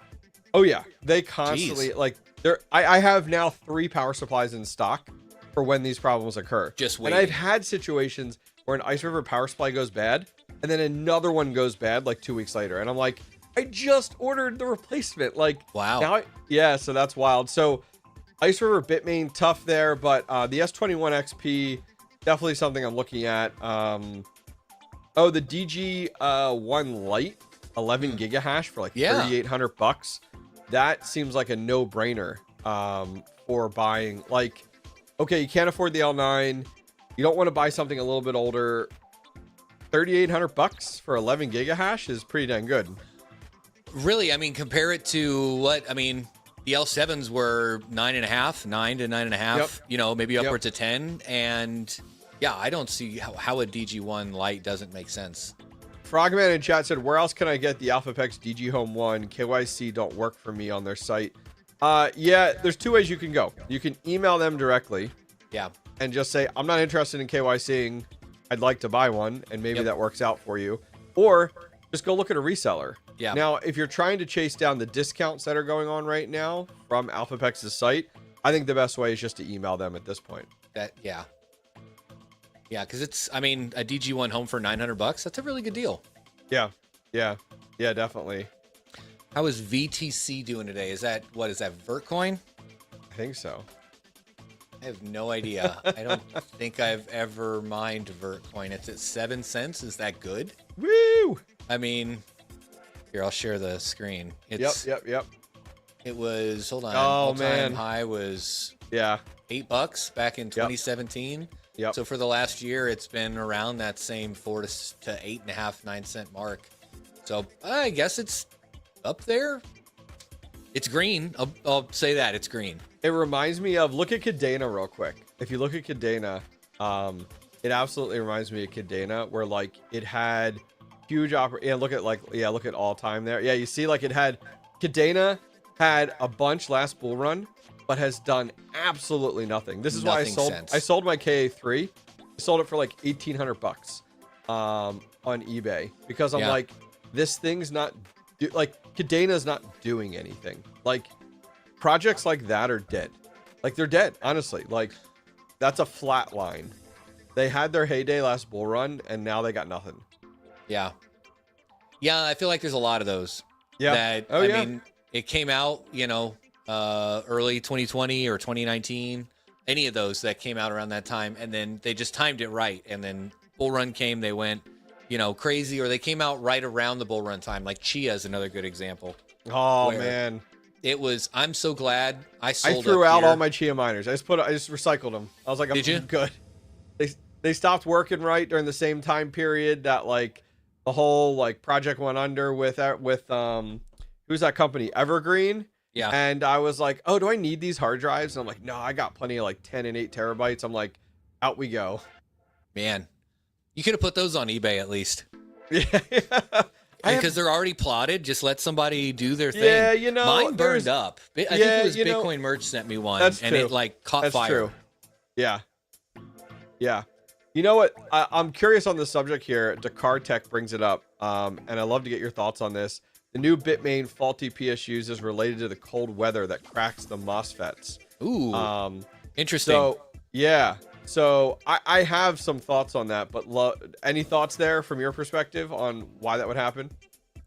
Oh yeah, they constantly like they're. I have now 3 power supplies in stock for when these problems occur. Just And waiting. I've had situations where an Ice River power supply goes bad, and then another one goes bad like 2 weeks later, and I'm like, I just ordered the replacement. Like, wow. Now, yeah, so that's wild. So, Ice River Bitmain tough there, but the S21 XP definitely something I'm looking at. Oh, the DG1 Lite 11 gigahash for like $3,800. That seems like a no-brainer for buying. Like, okay, you can't afford the L9. You don't want to buy something a little bit older. $3,800 for 11 gigahash is pretty dang good. Really, I mean, compare it to what, I mean, the L7s were 9 to 9.5, you know, maybe upwards of 10. And yeah, I don't see how a DG1 Lite doesn't make sense. Frogman in chat said, where else can I get the AlphaPex DG Home 1? KYC don't work for me on their site. Yeah, there's 2 ways you can go. You can email them directly. Yeah. And just say, I'm not interested in KYCing. I'd like to buy one. And maybe that works out for you. Or just go look at a reseller. Yeah. Now, if you're trying to chase down the discounts that are going on right now from AlphaPex's site, I think the best way is just to email them at this point. Yeah, because it's, I mean, a DG1 home for $900, that's a really good deal. Yeah, definitely. How is VTC doing today? Is that Vertcoin? I think so. I have no idea. I don't think I've ever mined Vertcoin. It's at 7 cents. Is that good? Woo! I mean, here, I'll share the screen. It's, Yep. It was, hold on. Oh, all-time man. high was $8 back in 2017. Yep. So for the last year, it's been around that same 4 to 8.5, 9 cent mark. So I guess it's up there. It's green. I'll say that it's green. It reminds me of, look at Cadena real quick. If you look at Cadena, it absolutely reminds me of Cadena, where like it had huge look at all time there. Yeah, you see, like it had Cadena had a bunch last bull run, but has done absolutely nothing. This is why I sold my KA3. I sold it for like $1,800 on eBay, because I'm like, this thing's not Cadena's not doing anything. Like, projects like that are dead. Like, they're dead, honestly. Like, that's a flat line. They had their heyday last bull run, and now they got nothing. Yeah, I feel like there's a lot of those. Yeah. I mean, it came out, you know, early 2020 or 2019. Any of those that came out around that time, and then they just timed it right, and then bull run came, they went, you know, crazy, or they came out right around the bull run time. Like Chia is another good example. Oh man, it was. I'm so glad I sold. I threw out all my Chia miners. I just recycled them. I was like, I'm Did you? good. They stopped working right during the same time period that like the whole like project went under with who's that company, Evergreen. Yeah. And I was like, oh, do I need these hard drives? And I'm like, no, I got plenty of like 10 and 8 terabytes. I'm like, out we go. Man, you could have put those on eBay at least. Yeah. Because they're already plotted. Just let somebody do their thing. Yeah, you know, mine burned up. I think it was Bitcoin Merch sent me one, that's and true. it like caught That's fire. true. Yeah. Yeah. You know what? I'm curious on the subject here. Dakar Tech brings it up, and I'd love to get your thoughts on this. The new Bitmain faulty PSUs is related to the cold weather that cracks the MOSFETs. Ooh, interesting. So, yeah. So I have some thoughts on that, but any thoughts there from your perspective on why that would happen?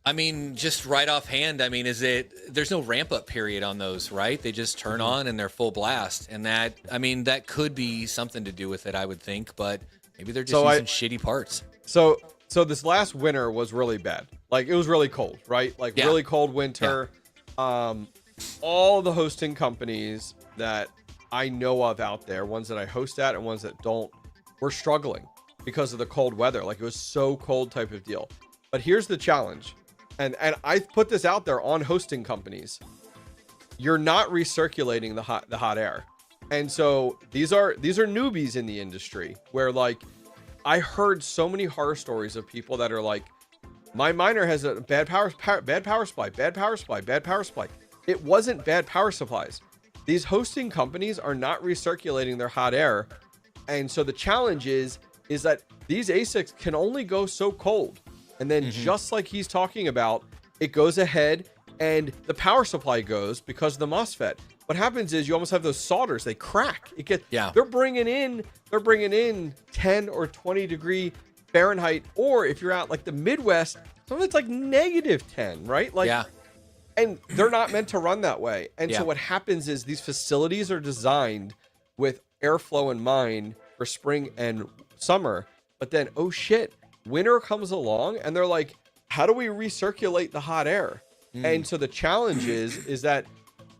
I mean, just right offhand, I mean, there's no ramp up period on those, right? They just turn on and they're full blast. And that could be something to do with it, I would think, but maybe they're just using shitty parts. So this last winter was really bad. Like, it was really cold, right? Like, really cold winter. Yeah. All the hosting companies that I know of out there, ones that I host at and ones that don't, were struggling because of the cold weather. Like, it was so cold type of deal. But here's the challenge. And I put this out there on hosting companies. You're not recirculating the hot air. And so these are newbies in the industry where, like, I heard so many horror stories of people that are like, my miner has a bad power supply. It wasn't bad power supplies. These hosting companies are not recirculating their hot air. And so the challenge is that these ASICs can only go so cold. And then just like he's talking about, it goes ahead and the power supply goes because of the MOSFET. What happens is you almost have those solders, they crack. They're bringing in 10 or 20 degree Fahrenheit, or if you're out like the Midwest, some of it's like -10, right? Like, and they're not meant to run that way. And so what happens is these facilities are designed with airflow in mind for spring and summer, but then, oh shit, winter comes along and they're like, how do we recirculate the hot air? And so the challenge is that,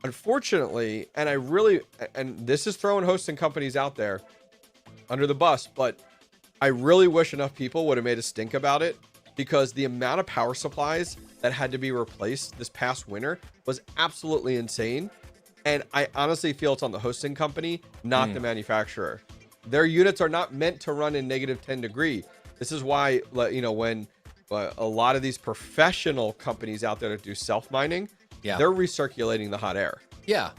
unfortunately, and this is throwing hosting companies out there under the bus, but I really wish enough people would have made a stink about it, because the amount of power supplies that had to be replaced this past winter was absolutely insane. And I honestly feel it's on the hosting company, not the manufacturer. Their units are not meant to run in -10 degree. This is why, you know, when a lot of these professional companies out there that do self-mining, they're recirculating the hot air. Yeah,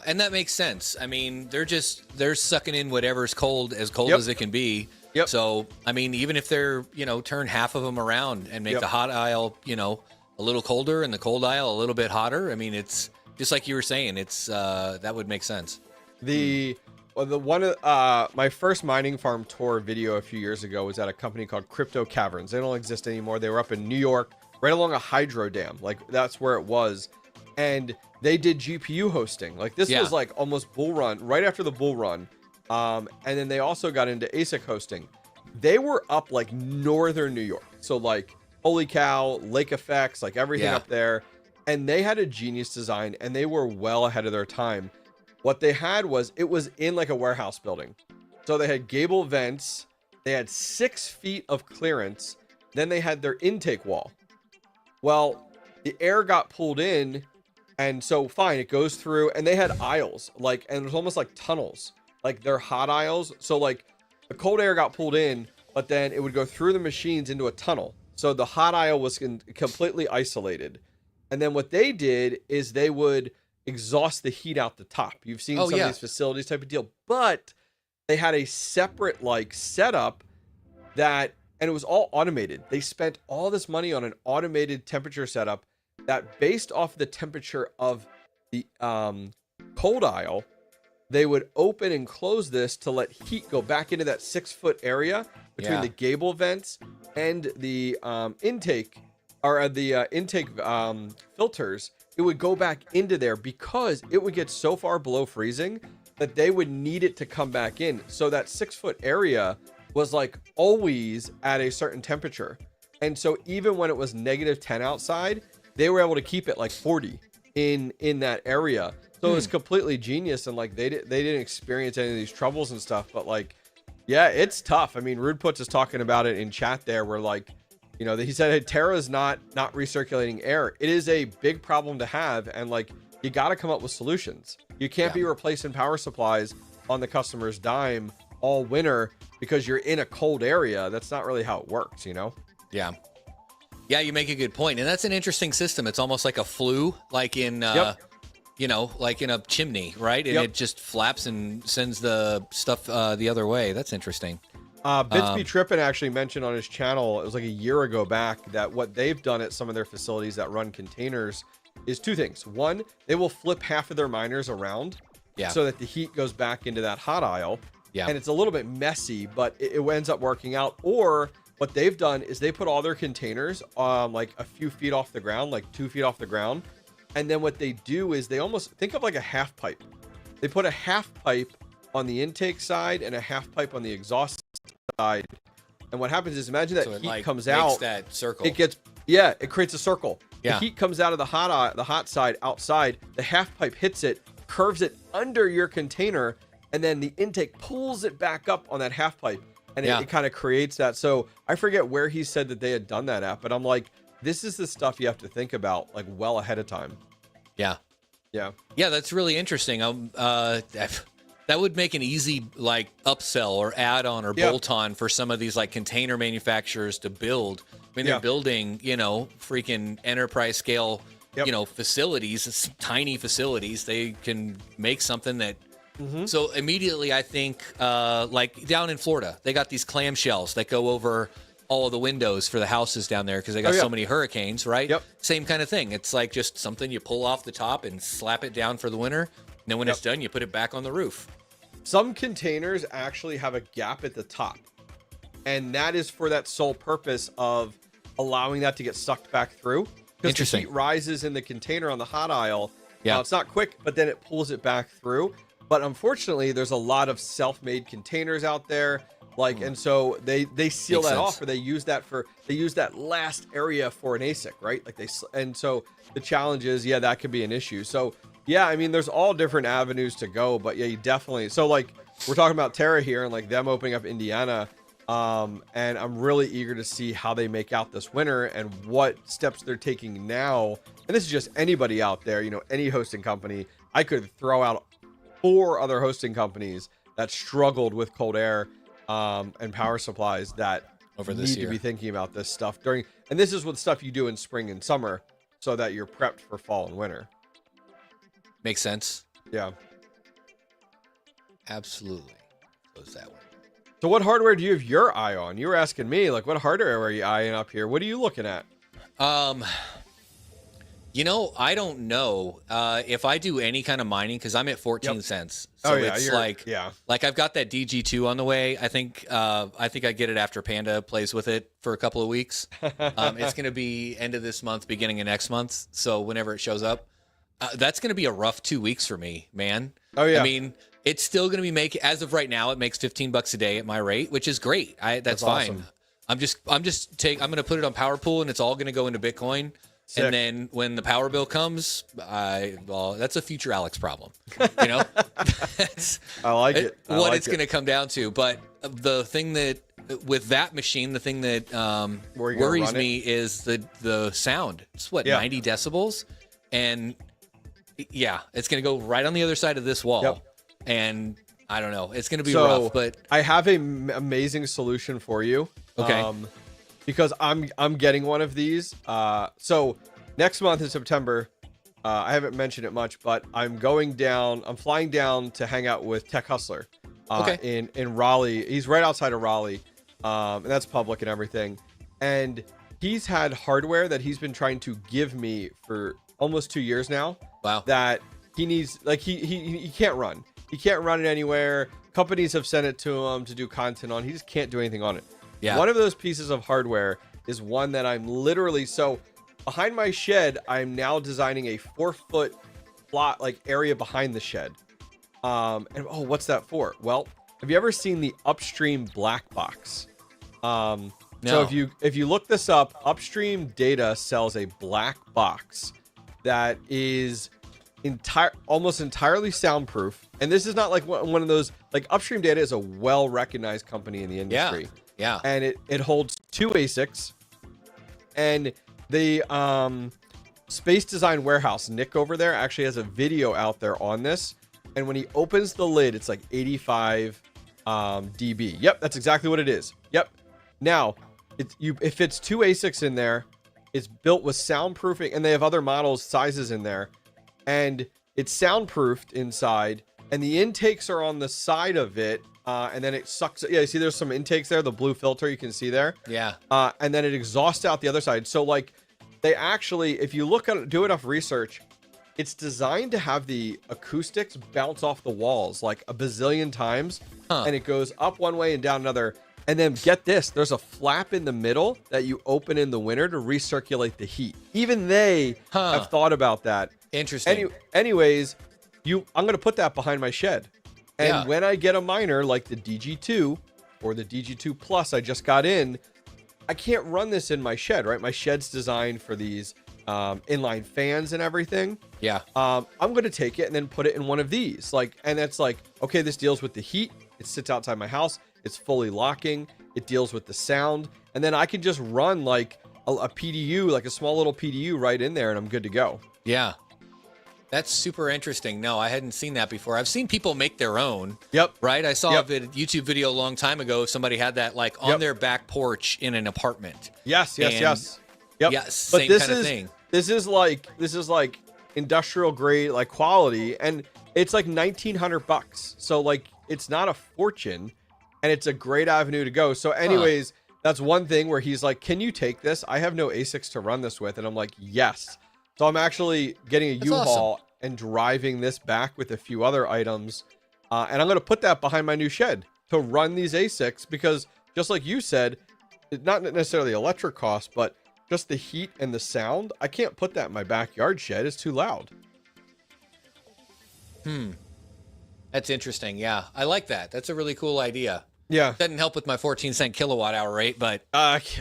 and that makes sense. I mean, they're sucking in whatever's cold as it can be. So, I mean, even if they're, you know, turn half of them around and make the hot aisle, you know, a little colder and the cold aisle a little bit hotter. I mean, it's just like you were saying, it's that would make sense. My first mining farm tour video a few years ago was at a company called Crypto Caverns. They don't exist anymore. They were up in New York, right along a hydro dam. Like, that's where it was. And they did GPU hosting. Like, this was like almost bull run, right after the bull run. And then they also got into ASIC hosting. They were up like northern New York. So like, holy cow, lake effects, like everything up there. And they had a genius design and they were well ahead of their time. What they had was, it was in like a warehouse building. So they had gable vents. They had 6 feet of clearance. Then they had their intake wall. Well, the air got pulled in. And so fine, it goes through, and they had aisles, like, and it was almost like tunnels, like they're hot aisles. So like the cold air got pulled in, but then it would go through the machines into a tunnel. So the hot aisle was completely isolated. And then what they did is they would exhaust the heat out the top. You've seen some of these facilities type of deal, but they had a separate like setup and it was all automated. They spent all this money on an automated temperature setup that, based off the temperature of the cold aisle, they would open and close this to let heat go back into that 6-foot area between the gable vents and the intake filters. It would go back into there because it would get so far below freezing that they would need it to come back in. So that 6-foot area was like always at a certain temperature. And so even when it was -10 outside, they were able to keep it like 40 in that area. So it was completely genius. And like, they didn't experience any of these troubles and stuff, but like, yeah, it's tough. I mean, Rude Puts is talking about it in chat there, where like, You know, he said, hey, Terra is not recirculating air. It is a big problem to have, and like you got to come up with solutions. You can't be replacing power supplies on the customer's dime all winter because you're in a cold area. That's not really how it works, you know? Yeah. Yeah, you make a good point. And that's an interesting system. It's almost like a flue, like in, you know, like in a chimney, right? And it just flaps and sends the stuff the other way. That's interesting. Bitsby Trippin actually mentioned on his channel, it was like a year ago back, that what they've done at some of their facilities that run containers is two things. One, they will flip half of their miners around so that the heat goes back into that hot aisle. Yeah. And it's a little bit messy, but it ends up working out. Or what they've done is they put all their containers like a few feet off the ground, like 2 feet off the ground. And then what they do is they almost think of like a half pipe. They put a half pipe on the intake side and a half pipe on the exhaust side. And what happens is, imagine that heat comes out. That circle. It gets, it creates a circle. Yeah. The heat comes out of the hot side outside. The half pipe hits it, curves it under your container, and then the intake pulls it back up on that half pipe, and it kind of creates that. So I forget where he said that they had done that at, but I'm like, this is the stuff you have to think about like well ahead of time. Yeah. Yeah. Yeah, that's really interesting. That would make an easy like upsell or add-on or bolt-on for some of these like container manufacturers to build. I mean, they're building, you know, freaking enterprise scale, you know, facilities, tiny facilities. They can make something that. So immediately, I think, like down in Florida, they got these clamshells that go over all of the windows for the houses down there because they got so many hurricanes, right? Yep. Same kind of thing. It's like just something you pull off the top and slap it down for the winter. And then when it's done, you put it back on the roof. Some containers actually have a gap at the top, and that is for that sole purpose of allowing that to get sucked back through. Because the heat rises in the container on the hot aisle. Now, it's not quick, but then it pulls it back through. But unfortunately, there's a lot of self-made containers out there, like, and so they seal that off, or they use that last area for an ASIC, right? Like and so the challenge is, that could be an issue. So yeah, I mean, there's all different avenues to go, but yeah, you definitely. So like we're talking about Terra here and like them opening up Indiana, and I'm really eager to see how they make out this winter and what steps they're taking now. And this is just anybody out there, you know, any hosting company. I could throw out 4 other hosting companies that struggled with cold air and power supplies that need to be thinking about this stuff during. And this is what stuff you do in spring and summer so that you're prepped for fall and winter. Makes sense. Yeah. Absolutely. Goes that way. So what hardware do you have your eye on? You were asking me, like, what hardware are you eyeing up here? What are you looking at? You know, I don't know if I do any kind of mining because I'm at 14 cents. So it's like I've got that DG2 on the way. I think I get it after Panda plays with it for a couple of weeks. It's going to be end of this month, beginning of next month. So whenever it shows up, that's going to be a rough 2 weeks for me, man. Oh yeah. I mean, it's still going to be making, as of right now, it makes $15 a day at my rate, which is great. That's fine. Awesome. I'm going to put it on Power Pool and it's all going to go into Bitcoin. Sick. And then when the power bill comes, that's a future Alex problem. You know, I like it. What it's going to come down to. But the thing that with that machine, the thing that worries me is the sound. It's 90 decibels, and it's going to go right on the other side of this wall. And I don't know. It's going to be rough. But I have an amazing solution for you. Okay. Because I'm getting one of these. So next month in September, I haven't mentioned it much, but I'm flying down to hang out with Tech Hustler in Raleigh. He's right outside of Raleigh, and that's public and everything. And he's had hardware that he's been trying to give me for almost 2 years now. Wow. That he needs, like he can't run. He can't run it anywhere. Companies have sent it to him to do content on. He just can't do anything on it. Yeah. One of those pieces of hardware is one that I'm literally, so behind my shed, I'm now designing a 4-foot plot, like area behind the shed. What's that for? Well, have you ever seen the Upstream black box? No. So if you look this up, Upstream Data sells a black box that is almost entirely soundproof. And this is not like one of those, like Upstream Data is a well-recognized company in the industry. Yeah. And it holds 2 ASICs, And the Space Design Warehouse, Nick over there, actually has a video out there on this. And when he opens the lid, it's like 85 dB. Yep, that's exactly what it is. Yep. Now, it fits 2 ASICs in there. It's built with soundproofing, and they have other models sizes in there. And it's soundproofed inside, and the intakes are on the side of it. And then it sucks. Yeah, you see there's some intakes there, the blue filter you can see there. Yeah. And then it exhausts out the other side. So like they actually, if you look at it, do enough research, it's designed to have the acoustics bounce off the walls like a bazillion times. And it goes up one way and down another. And then get this, there's a flap in the middle that you open in the winter to recirculate the heat. Even they have thought about that. Interesting. Anyways, I'm going to put that behind my shed. And when I get a miner like the DG2 or the DG2 Plus I just got in, I can't run this in my shed, right? My shed's designed for these inline fans and everything. Yeah. I'm going to take it and then put it in one of these. And that's like, okay, this deals with the heat. It sits outside my house. It's fully locking. It deals with the sound. And then I can just run like a PDU, like a small little PDU right in there, and I'm good to go. Yeah. That's super interesting. No, I hadn't seen that before. I've seen people make their own. Yep. Right? I saw a YouTube video a long time ago. Somebody had that like on their back porch in an apartment. Yes. Yep. Yeah, same kind of thing. This is like industrial grade, like quality, and it's like $1,900. So like it's not a fortune, and it's a great avenue to go. So anyways, that's one thing where he's like, "Can you take this? I have no ASICs to run this with," and I'm like, "Yes." So I'm actually getting a U-Haul and driving this back with a few other items. And I'm going to put that behind my new shed to run these ASICs because just like you said, not necessarily electric costs, but just the heat and the sound. I can't put that in my backyard shed. It's too loud. That's interesting. Yeah. I like that. That's a really cool idea. Yeah. Doesn't help with my 14-cent kilowatt hour rate, but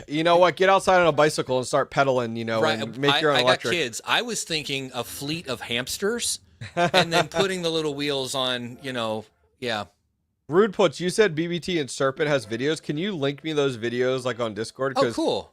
you know what? Get outside on a bicycle and start pedaling, and make your own electric. I got kids. I was thinking a fleet of hamsters and then putting the little wheels on, yeah. Rude Puts, you said BBT and Serpent has videos. Can you link me those videos like on Discord? Oh, cool.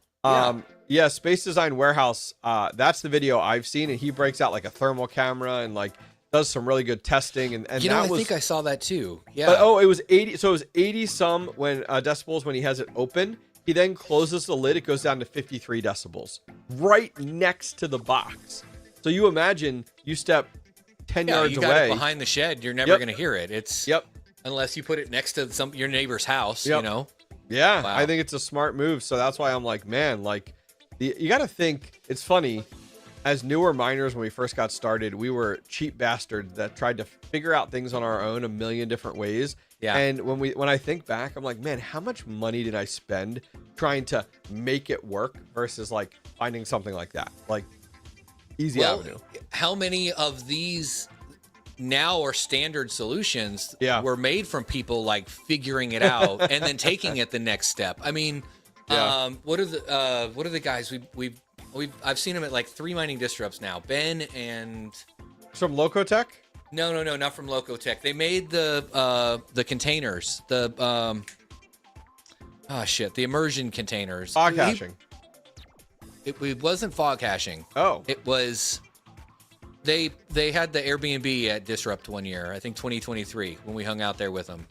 Yeah, Space Design Warehouse. That's the video I've seen, and he breaks out like a thermal camera and like does some really good testing. And I think I saw that too. Yeah. But, it was 80. So it was 80 some when decibels when he has it open. He then closes the lid. It goes down to 53 decibels right next to the box. So you imagine you step 10 yards you got away. It behind the shed. You're never going to hear it. It's unless you put it next to your neighbor's house, Yeah, Wow. I think it's a smart move. So that's why I'm like, man, like you got to think. It's funny. As newer miners, when we first got started, we were cheap bastards that tried to figure out things on our own a million different ways. Yeah. And when I think back, I'm like, man, how much money did I spend trying to make it work versus like finding something like that? Like easy avenue. How many of these now are standard solutions were made from people like figuring it out and then taking it the next step? I mean, what are the guys I've seen them at like 3 mining disrupts now. Ben and from Locotech? No, not from Locotech. They made the containers. The immersion containers. Fog hashing. It wasn't fog hashing. Oh. It was they had the Airbnb at Disrupt one year, I think 2023, when we hung out there with them.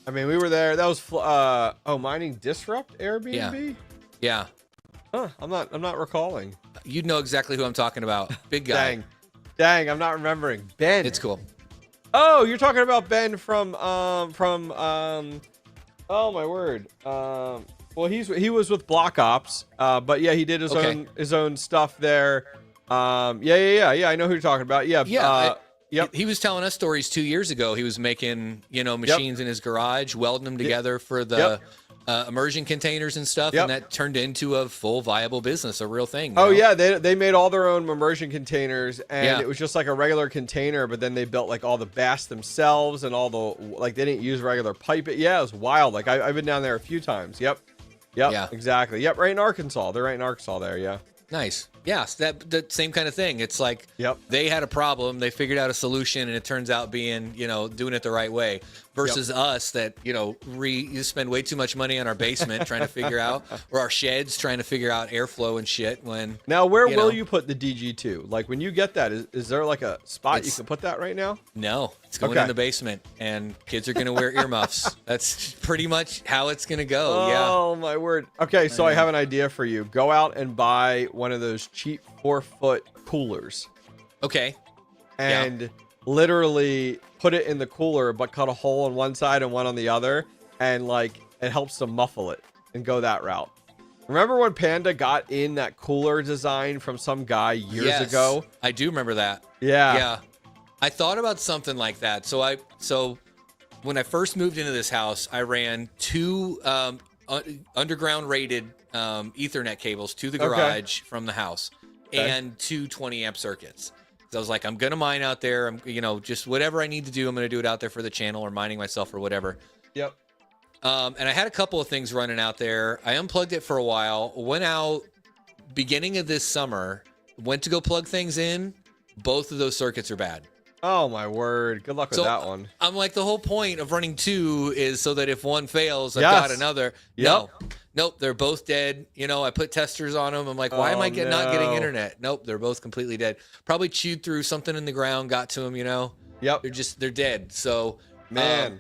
I mean, we were there. That was Mining Disrupt Airbnb? Yeah. Huh, I'm not recalling. You'd know exactly who I'm talking about. Big guy. Dang, I'm not remembering. Ben. It's cool. Oh, you're talking about Ben from oh my word. Well, he was with Block Ops. But yeah, he did his own stuff there. Yeah. I know who you're talking about. Yeah. Yep. He was telling us stories 2 years ago. He was making, machines in his garage, welding them together for the immersion containers and stuff, and that turned into a full viable business, a real thing. Yeah, they made all their own immersion containers, and it was just like a regular container, but then they built like all the bass themselves and all the like they didn't use regular pipe. It was wild. Like I've been down there a few times. Yep, exactly. Yep, right in Arkansas. They're right in Arkansas there. Yeah. Nice. Yeah, so that same kind of thing. It's like they had a problem, they figured out a solution, and it turns out being, doing it the right way. versus us that, you spend way too much money on our basement trying to figure out, or our sheds trying to figure out airflow and shit when. Now, where will you put the DG2? Like when you get that, is there like a spot you can put that right now? No, it's going in the basement and kids are going to wear earmuffs. That's pretty much how it's going to go. Oh my word. Okay. So I have an idea for you. Go out and buy one of those cheap 4-foot coolers. Okay. And literally put it in the cooler, but cut a hole on one side and one on the other. And like, it helps to muffle it and go that route. Remember when Panda got in that cooler design from some guy years ago? I do remember that. Yeah. Yeah. I thought about something like that. So when I first moved into this house, I ran 2 underground rated Ethernet cables to the garage from the house and 2 20 amp circuits. I was like, I'm going to mine out there. I'm, just whatever I need to do, I'm going to do it out there for the channel or mining myself or whatever. Yep. And I had a couple of things running out there. I unplugged it for a while, went out beginning of this summer, went to go plug things in. Both of those circuits are bad. Oh my word. Good luck with that one. I'm like, the whole point of running 2 is so that if one fails, I've got another. Yep. Nope, they're both dead. I put testers on them. I'm like, why am I not getting internet? Nope, they're both completely dead. Probably chewed through something in the ground, got to them, Yep. They're dead. So,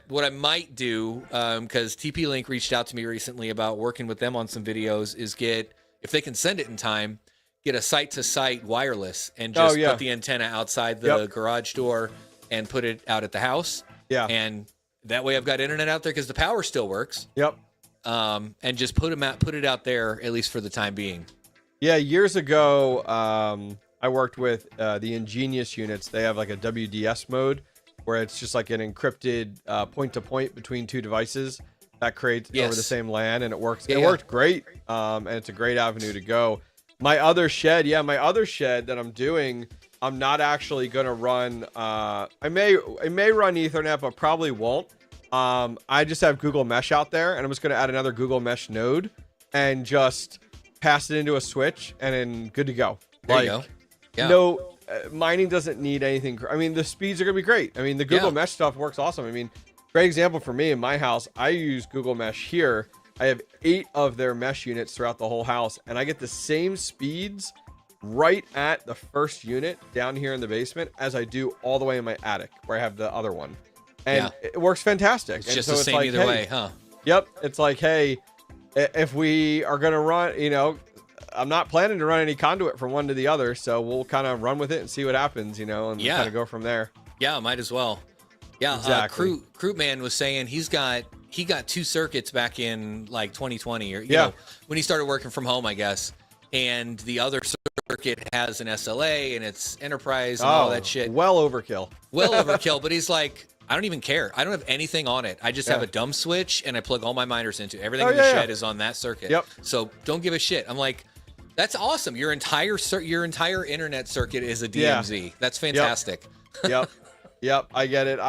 what I might do, because TP-Link reached out to me recently about working with them on some videos, is if they can send it in time, get a site-to-site wireless and just put the antenna outside the garage door and put it out at the house. Yeah. And that way I've got internet out there because the power still works. Yep. And just put it out there, at least for the time being. Yeah, years ago, I worked with the Ingenious units. They have like a WDS mode where it's just like an encrypted point-to-point between 2 devices that creates over the same LAN, and it works. It worked great, and it's a great avenue to go. My other shed that I'm doing, I'm not actually going to run. I may run Ethernet, but probably won't. I just have Google Mesh out there, and I'm just going to add another Google Mesh node and just pass it into a switch, and then good to go. There you go. Yeah. No, mining doesn't need anything. I mean, the speeds are going to be great. I mean, the Google Mesh stuff works awesome. I mean, great example for me in my house. I use Google Mesh here. I have 8 of their mesh units throughout the whole house, and I get the same speeds right at the first unit down here in the basement as I do all the way in my attic where I have the other one. And it works fantastic. It's just the same either way, huh? Yep. It's like, hey, if we are going to run, I'm not planning to run any conduit from one to the other, so we'll kind of run with it and see what happens, and kind of go from there. Yeah, might as well. Yeah, exactly. Crew Man was saying he got 2 circuits back in like 2020 or when he started working from home, I guess. And the other circuit has an SLA and it's enterprise and all that shit. Well overkill. But he's like, I don't even care. I don't have anything on it. I just have a dumb switch and I plug all my miners into. Everything in the shed is on that circuit. Yep. So don't give a shit. I'm like, that's awesome. Your entire internet circuit is a DMZ. Yeah. That's fantastic. Yep. I get it.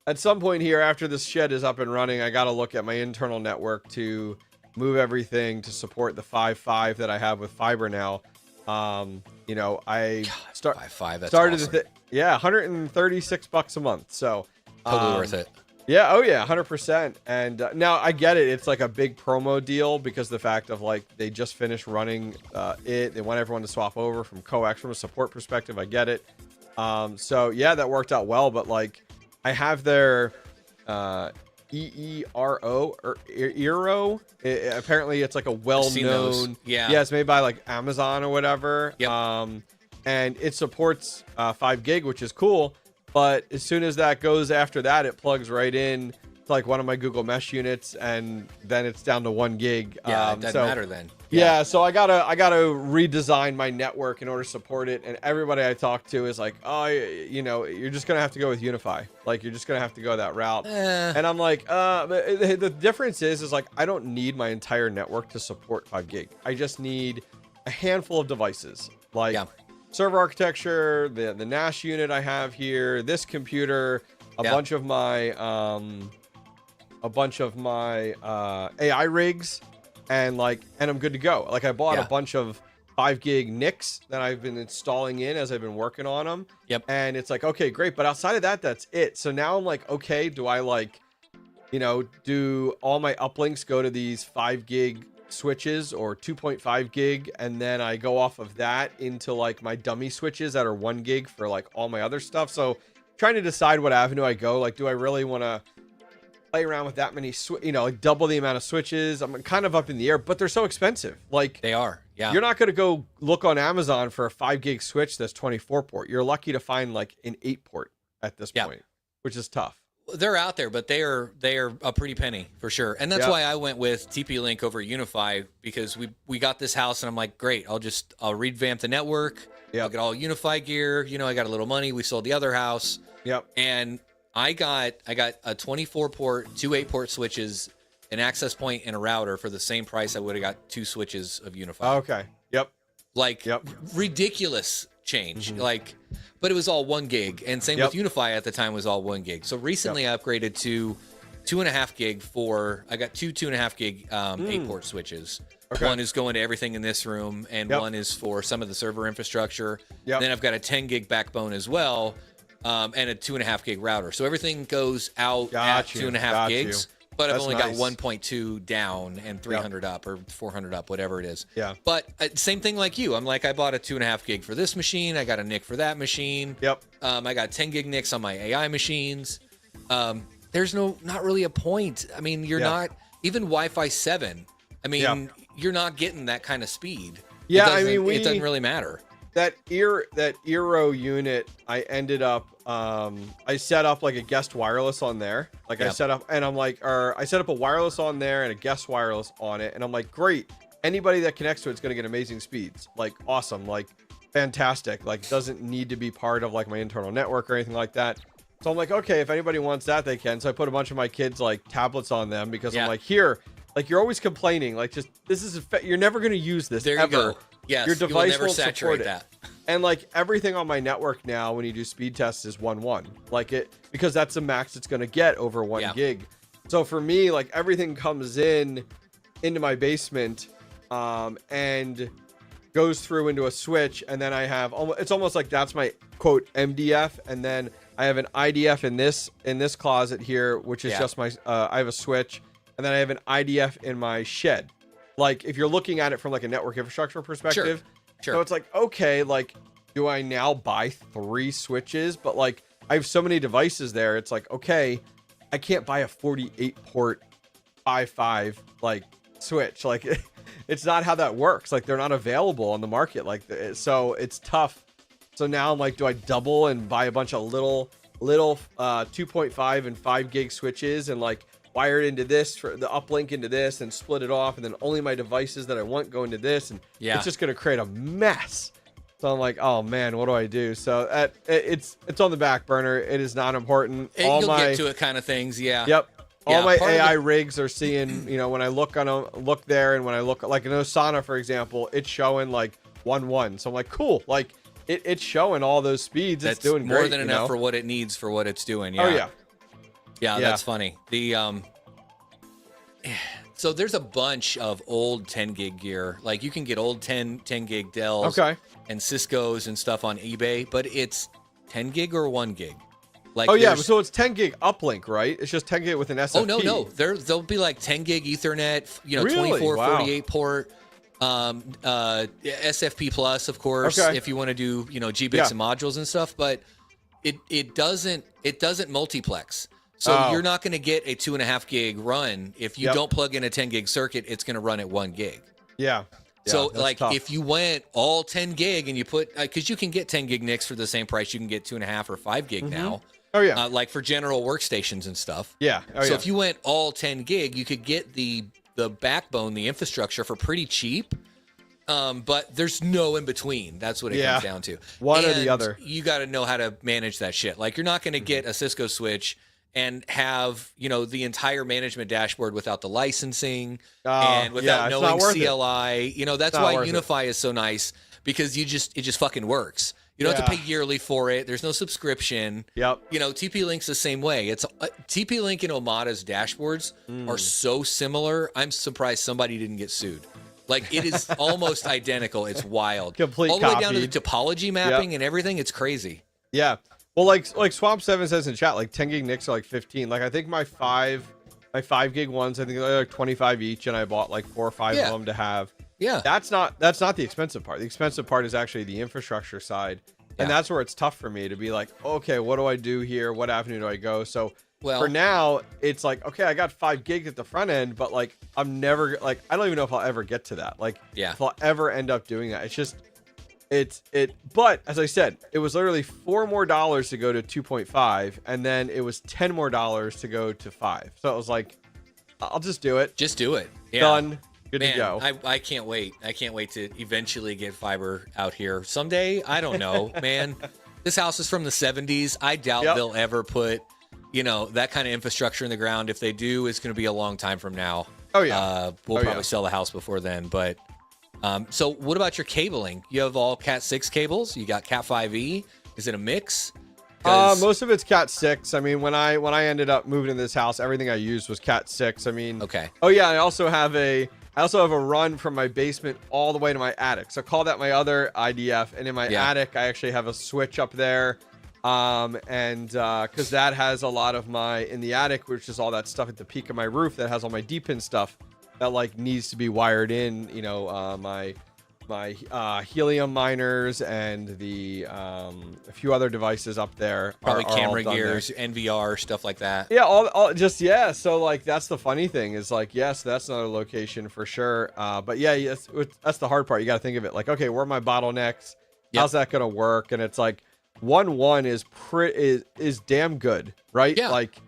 At some point here, after this shed is up and running, I got to look at my internal network to move everything to support the 5.5 that I have with fiber now. I started 5.5. That's started awesome. $136 a month. So totally worth it. Yeah. Oh yeah. 100%. And now I get it. It's like a big promo deal because the fact of like, they just finished running they want everyone to swap over from coax from a support perspective. I get it. So yeah, that worked out well, but like I have their EERO or ERO. Apparently it's like a well-known. Yeah, it's made by like Amazon or whatever. Yep. And it supports 5 gig, which is cool. But as soon as that goes after that, it plugs right in to like one of my Google Mesh units, and then it's down to 1 gig. Yeah, it doesn't matter then. Yeah, so I gotta redesign my network in order to support it. And everybody I talk to is like, oh, you're just gonna have to go with Unify. Like you're just gonna have to go that route. And I'm like, but the difference is like I don't need my entire network to support 5 gig. I just need a handful of devices, like server architecture, the NAS unit I have here, this computer, a bunch of my AI rigs. And I'm good to go. Like I bought a bunch of 5 gig NICs that I've been installing in as I've been working on them. Yep. And it's like, okay, great. But outside of that, that's it. So now I'm like, okay, do I like, do all my uplinks go to these 5 gig switches or 2.5 gig? And then I go off of that into like my dummy switches that are 1 gig for like all my other stuff. So trying to decide what avenue I go. Like, do I really want to play around with that many, like double the amount of switches? I'm kind of up in the air, but they're so expensive. Like They are. Yeah. you're not going to go look on Amazon for a 5 gig switch that's 24 port. You're lucky to find like an 8 port at this point, which is tough. They're out there, but they are a pretty penny for sure. And that's why I went with TP-Link over Unify, because we got this house and I'm like, great, I'll revamp the network. I'll get all Unify gear. I got a little money. We sold the other house. Yep. And I got a 24 port, 2 8-port switches, an access point, and a router for the same price I would have got 2 switches of Unify. Okay. Yep. Ridiculous change. But it was all 1 gig, and same with Unify at the time was all 1 gig. So recently I upgraded to 2.5 gig I got 2.5 gig 8-port switches. Okay. One is going to everything in this room, and one is for some of the server infrastructure. Then I've got a 10 gig backbone as well, and a 2.5 gig router. So everything goes out at 2.5 gigs. But I've only got 1.2 down and 300 up or 400 up, whatever it is. Yeah. But same thing like you. I'm like, I bought a 2.5 gig for this machine. I got a NIC for that machine. Yep. I got 10 gig NICs on my AI machines. There's not really a point. I mean, you're not, even Wi-Fi 7. I mean, you're not getting that kind of speed. Yeah, it doesn't really matter. That Eero unit, I ended up, I set up like a guest wireless on there. Like I set up, and I'm like, I set up a wireless on there and a guest wireless on it. And I'm like, great. Anybody that connects to it's going to get amazing speeds. Like awesome. Like fantastic. Like doesn't need to be part of like my internal network or anything like that. So I'm like, okay, if anybody wants that, they can. So I put a bunch of my kids like tablets on them because I'm like, here, like you're always complaining. Like just, you're never going to use this there ever. You go. Yes, your device never won't saturate support that. And like everything on my network now, when you do speed tests, is 1.1. Like because that's the max it's going to get over 1 gig. So for me, like everything comes into my basement, and goes through into a switch, and then I have it's almost like that's my quote MDF, and then I have an IDF in this closet here, which is just my I have a switch, and then I have an IDF in my shed. Like if you're looking at it from like a network infrastructure perspective. Sure. So it's like, okay, like, do I now buy 3 switches? But like, I have so many devices there. It's like, okay, I can't buy a 48 port 5.5 like switch. Like, it's not how that works. Like, they're not available on the market. Like, so it's tough. So now I'm like, do I double and buy a bunch of little 2.5 and 5 gig switches and like wire it into this for the uplink into this and split it off, and then only my devices that I want go into this, and it's just going to create a mess. So I'm like, oh man, what do I do? So it's on the back burner. It is not important. You'll get to it kind of things. Yeah. Yep. All my AI rigs are seeing, when I look there, and when I look like in Osana, for example, it's showing like 1.1. So I'm like, cool. Like it's showing all those speeds. That's it's doing more great, than enough for what it needs for what it's doing. Yeah. Oh yeah. Yeah, that's funny. So there's a bunch of old 10 gig gear. Like you can get old 10 gig Dells and Cisco's and stuff on eBay, but it's 10 gig or 1 gig. Like so it's 10 gig uplink, right? It's just 10 gig with an SFP. Oh no. There'll be like 10 gig Ethernet, really? 24, Wow. 48 port, SFP plus, of course, if you want to do, GBICs and modules and stuff, but it doesn't multiplex. So you're not going to get a 2.5 gig run. If you don't plug in a 10 gig circuit, it's going to run at 1 gig. Yeah. So like tough. If you went all 10 gig and you put, cause you can get 10 gig NICs for the same price, you can get 2.5 or 5 gig now. Oh yeah. Like for general workstations and stuff. Yeah. So if you went all 10 gig, you could get the backbone, the infrastructure for pretty cheap. But there's no in between. That's what it comes down to. One or the other. You got to know how to manage that shit. Like you're not going to get a Cisco switch and have, the entire management dashboard without the licensing and without knowing CLI. That's why Unify is so nice, because it just fucking works. You don't have to pay yearly for it. There's no subscription. Yep. TP-Link's the same way. It's TP-Link and Omada's dashboards are so similar. I'm surprised somebody didn't get sued. Like it is almost identical. It's wild. Complete all the way down to the copied. topology mapping and everything. It's crazy. Yeah. Well, like Swamp 7 says in chat, like 10 gig NICs are like 15. Like I think my 5 gig ones, I think they're like 25 each, and I bought like 4 or 5 of them to have. Yeah. That's not the expensive part. The expensive part is actually the infrastructure side. And that's where it's tough for me to be like, okay, what do I do here? What avenue do I go? So for now, it's like, okay, I got 5 gigs at the front end, but like I'm never like, I don't even know if I'll ever get to that. Like if I'll ever end up doing that. It's just but as I said, it was literally $4 more to go to 2.5, and then it was $10 more to go to 5. So it was like, I'll just do it. Just do it. Yeah. Done. Good Man, to go. I can't wait. I can't wait to eventually get fiber out here someday. I don't know, man. This house is from the 70s. I doubt they'll ever put, that kind of infrastructure in the ground. If they do, it's going to be a long time from now. Oh yeah. We'll probably sell the house before then. But so what about your cabling? You have all Cat 6 cables. You got Cat 5e. Is it a mix? Most of it's Cat 6. I mean, when I ended up moving in this house, everything I used was Cat 6. I mean, okay. Oh yeah, I also have a run from my basement all the way to my attic. So call that my other IDF. And in my attic, I actually have a switch up there. And because that has a lot of in the attic, which is all that stuff at the peak of my roof that has all my D-pin stuff that like needs to be wired in, my helium miners and the a few other devices up there, probably are camera gears, NVR, stuff like that. Yeah, all just so like that's the funny thing is like, yes, that's another location for sure. But yeah, yes, that's the hard part. You got to think of it like, okay, where are my bottlenecks? How's that gonna work? And it's like 1.1 is damn good, right? Yeah. Like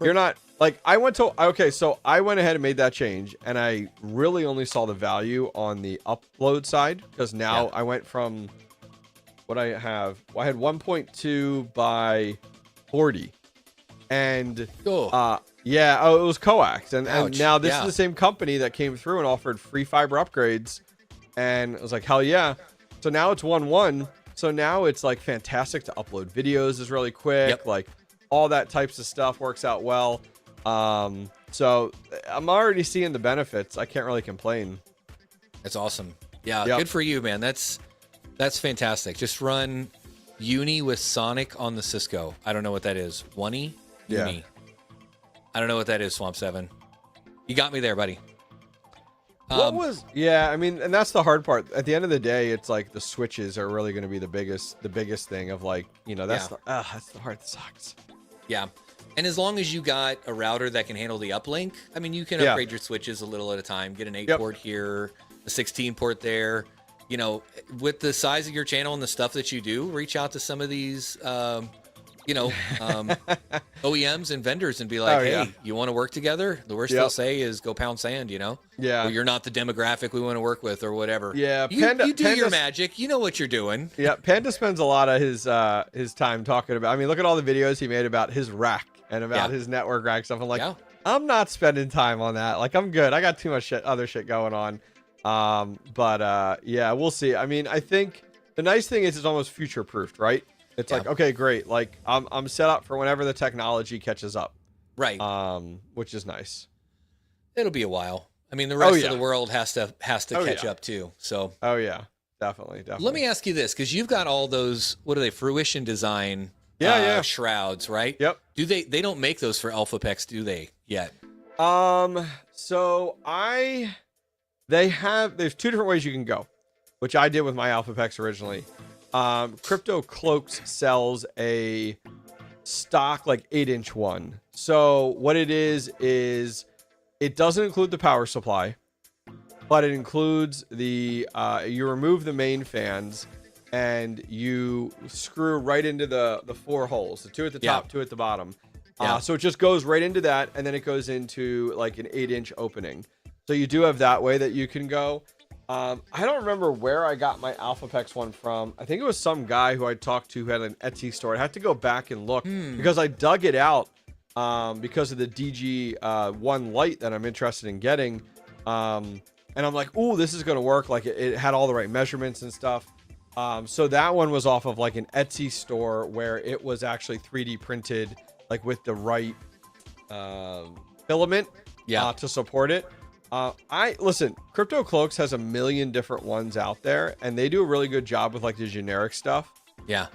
you're not like I went ahead and made that change, and I really only saw the value on the upload side because now I went from what I had 1.2 by 40, and it was coax, and now this is the same company that came through and offered free fiber upgrades, and I was like, hell yeah. So now it's 1.1, so now it's like fantastic to upload videos is really quick, like all that types of stuff works out well. So I'm already seeing the benefits. I can't really complain. That's awesome. Yeah, good for you, man. That's fantastic. Just run Uni with Sonic on the Cisco. I don't know what that is. Uni? I don't know what that is, Swamp 7. You got me there, buddy. I mean, and that's the hard part. At the end of the day, it's like the switches are really going to be the biggest thing of like, that's the part that sucks. Yeah. And as long as you got a router that can handle the uplink, I mean, you can upgrade your switches a little at a time. Get an 8-port here, a 16-port there. With the size of your channel and the stuff that you do, reach out to some of these, OEMs and vendors and be like, hey, you want to work together? The worst they'll say is go pound sand, Or you're not the demographic we want to work with or whatever. Yeah. You do your magic. You know what you're doing. Yeah. Panda spends a lot of his time talking about, I mean, look at all the videos he made about his rack and about his network rack stuff. I'm like, I'm not spending time on that. Like, I'm good. I got too much other shit going on. We'll see. I mean, I think the nice thing is it's almost future proofed, right? It's like, okay, great. Like I'm set up for whenever the technology catches up. Right. Which is nice. It'll be a while. I mean, the rest of the world has to catch up too. So. Oh yeah, definitely. Let me ask you this, because you've got all those, what are they, Fruition Design shrouds, right? Yep. Do they don't make those for AlphaPex, do they yet? So there's two different ways you can go, which I did with my AlphaPex originally. Crypto Cloaks sells a stock like 8-inch one. So what it is it doesn't include the power supply, but it includes the you remove the main fans and you screw right into the 4 holes, the 2 at the top, 2 at the bottom. So it just goes right into that, and then it goes into like an 8-inch opening. So you do have that way that you can go. I don't remember where I got my AlphaPex one from. I think it was some guy who I talked to who had an Etsy store. I had to go back and look because I dug it out because of the DG1 Lite that I'm interested in getting. And I'm like, ooh, this is going to work. Like it had all the right measurements and stuff. So that one was off of like an Etsy store where it was actually 3D printed, like with the right filament to support it. I listen, Crypto Cloaks has a million different ones out there, and they do a really good job with like the generic stuff. Yeah.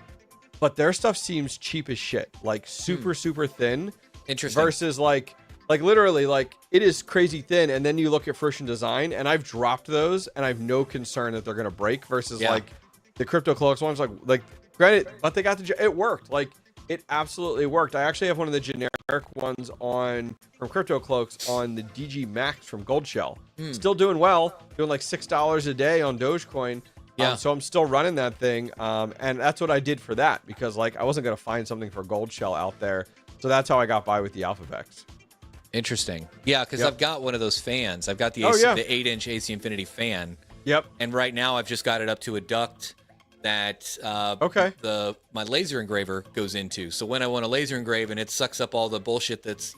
But their stuff seems cheap as shit, like super thin. Interesting. Versus like literally like it is crazy thin, and then you look at Fruition Design, and I've dropped those, and I have no concern that they're gonna break. Versus like the Crypto Cloaks ones, like granted, but they got it worked. Like it absolutely worked. I actually have one of the generic ones on from Crypto Cloaks on the DG Max from Gold Shell. Still doing well, doing like $6 a day on Dogecoin. Yeah. So I'm still running that thing. And that's what I did for that, because like I wasn't going to find something for Gold Shell out there. So that's how I got by with the AlphaVex. Interesting. Yeah, because I've got one of those fans. I've got the, the 8-inch AC Infinity fan. Yep. And right now I've just got it up to a duct that my laser engraver goes into. So when I want to laser engrave and it sucks up all the bullshit that's,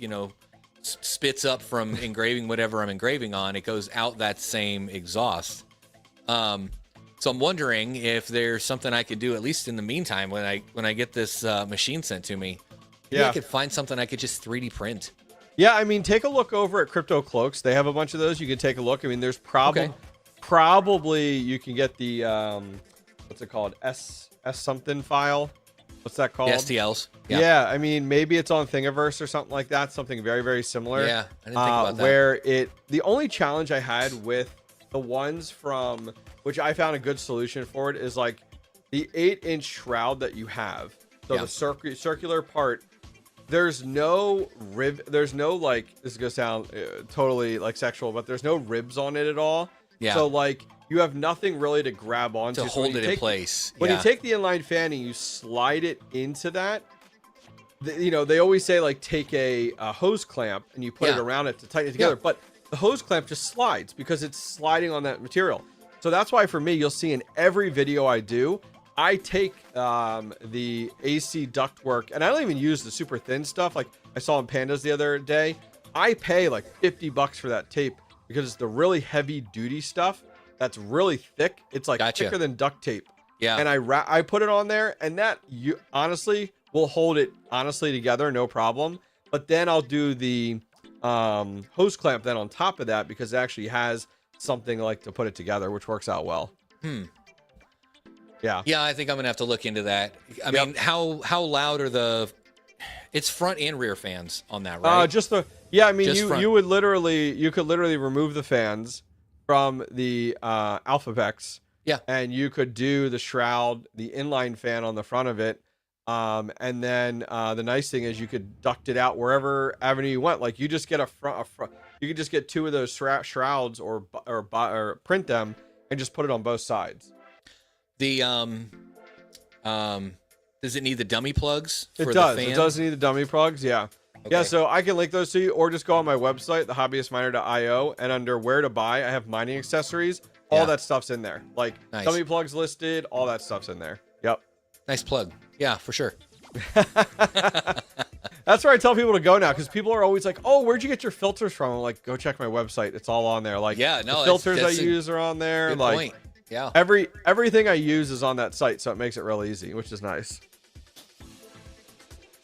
spits up from engraving whatever I'm engraving on, it goes out that same exhaust. So I'm wondering if there's something I could do, at least in the meantime, when I get this machine sent to me. Maybe I could find something I could just 3D print. Yeah, I mean, take a look over at Crypto Cloaks. They have a bunch of those. You can take a look. I mean, there's probably you can get the what's it called? S something file. What's that called? The STLs. Yeah, I mean, maybe it's on Thingiverse or something like that. Something very, very similar. Yeah, I didn't think about that. Where the only challenge I had with the ones from, which I found a good solution for it, is like the 8-inch shroud that you have. So the circular part, there's no like, this is gonna sound totally like sexual, but there's no ribs on it at all. Yeah. So like you have nothing really to grab onto. To hold it in place. When you take the inline fan and you slide it into that, they always say like take a hose clamp and you put it around it to tighten it together. But the hose clamp just slides because it's sliding on that material. So that's why for me, you'll see in every video I do, I take the AC ductwork, and I don't even use the super thin stuff like I saw in Pandas the other day. I pay like $50 for that tape because it's the really heavy duty stuff that's really thick. It's like thicker than duct tape. Yeah. And I put it on there, and that you honestly will hold it together, no problem. But then I'll do the hose clamp then on top of that, because it actually has something like to put it together, which works out well. Yeah. Yeah, I think I'm gonna have to look into that. I mean, how loud are it's front and rear fans on that, right? I mean, you could literally remove the fans from the AlphaVex. Yeah. And you could do the shroud, the inline fan on the front of it. And then the nice thing is you could duct it out wherever avenue you want. Like you just get you could just get 2 of those shrouds or print them and just put it on both sides. The does it need the dummy plugs for it does. the fan? It does need the dummy plugs, yeah. Okay. Yeah, so I can link those to you, or just go on my website, thehobbyistminer.io, and under where to buy, I have mining accessories. All that stuff's in there. Like dummy plugs listed, all that stuff's in there. Yep. Nice plug. Yeah, for sure. That's where I tell people to go now, because people are always like, "Oh, where'd you get your filters from?" I'm like, "Go check my website. It's all on there." Like, the filters I use are on there. Good like, point. Yeah. Everything I use is on that site, so it makes it real easy, which is nice.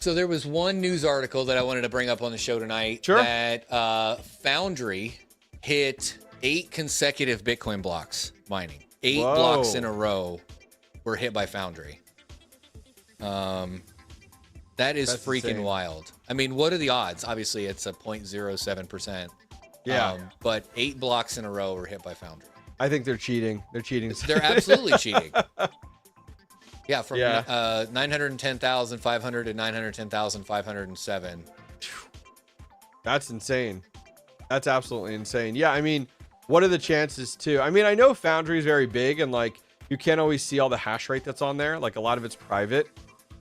So there was one news article that I wanted to bring up on the show tonight. Sure. That Foundry hit 8 consecutive Bitcoin blocks mining. 8 blocks in a row were hit by Foundry. That is freaking insane. Wild. I mean, what are the odds? Obviously, it's a 0.07%. Yeah. But 8 blocks in a row were hit by Foundry. I think they're cheating. They're cheating. They're absolutely cheating. Yeah, from 910,500 to 910,507. That's insane. That's absolutely insane. Yeah, I mean, what are the chances too? I mean, I know Foundry is very big, and like you can't always see all the hash rate that's on there. Like a lot of it's private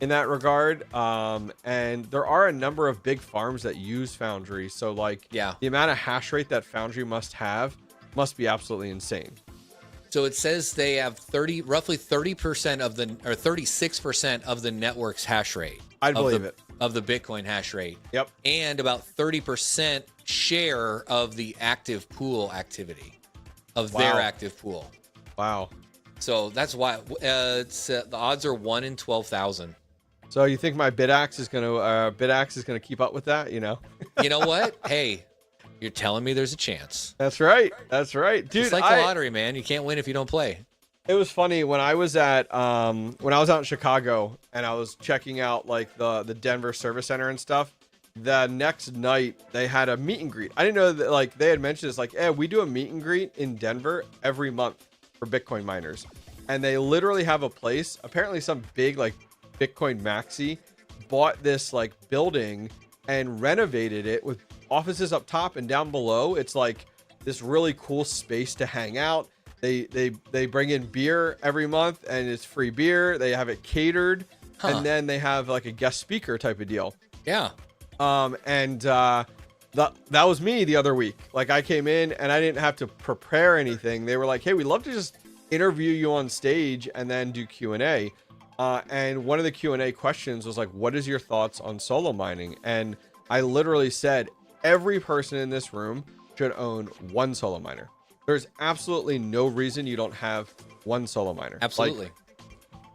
in that regard. And there are a number of big farms that use Foundry. So like the amount of hash rate that Foundry must be absolutely insane. So it says they have roughly 30% of or 36% of the network's hash rate. I believe it. Of the Bitcoin hash rate. Yep. And about 30% share of the active pool activity of their active pool. Wow. So that's why the odds are 1 in 12,000. So you think my BitAxe is gonna keep up with that? You know. You know what? Hey, You're telling me there's a chance. That's right. That's right, dude. It's like the lottery, man. You can't win if you don't play. It was funny when I was at when I was out in Chicago and I was checking out like the Denver service center and stuff. The next night they had a meet and greet. I didn't know that, like, they had mentioned this, like, we do a meet and greet in Denver every month for Bitcoin miners. And they literally have a place. Apparently some big like Bitcoin maxi bought this like building and renovated it with offices up top, and down below it's like this really cool space to hang out. They bring in beer every month and it's free beer. They have it catered, and then they have like a guest speaker type of deal. Yeah. That was me the other week. Like, I came in and I didn't have to prepare anything. They were like, hey, we'd love to just interview you on stage and then do Q&A. And one of the Q&A questions was like, what is your thoughts on solo mining? And I literally said, every person in this room should own one solo miner. There's absolutely no reason you don't have one solo miner. Absolutely. Like,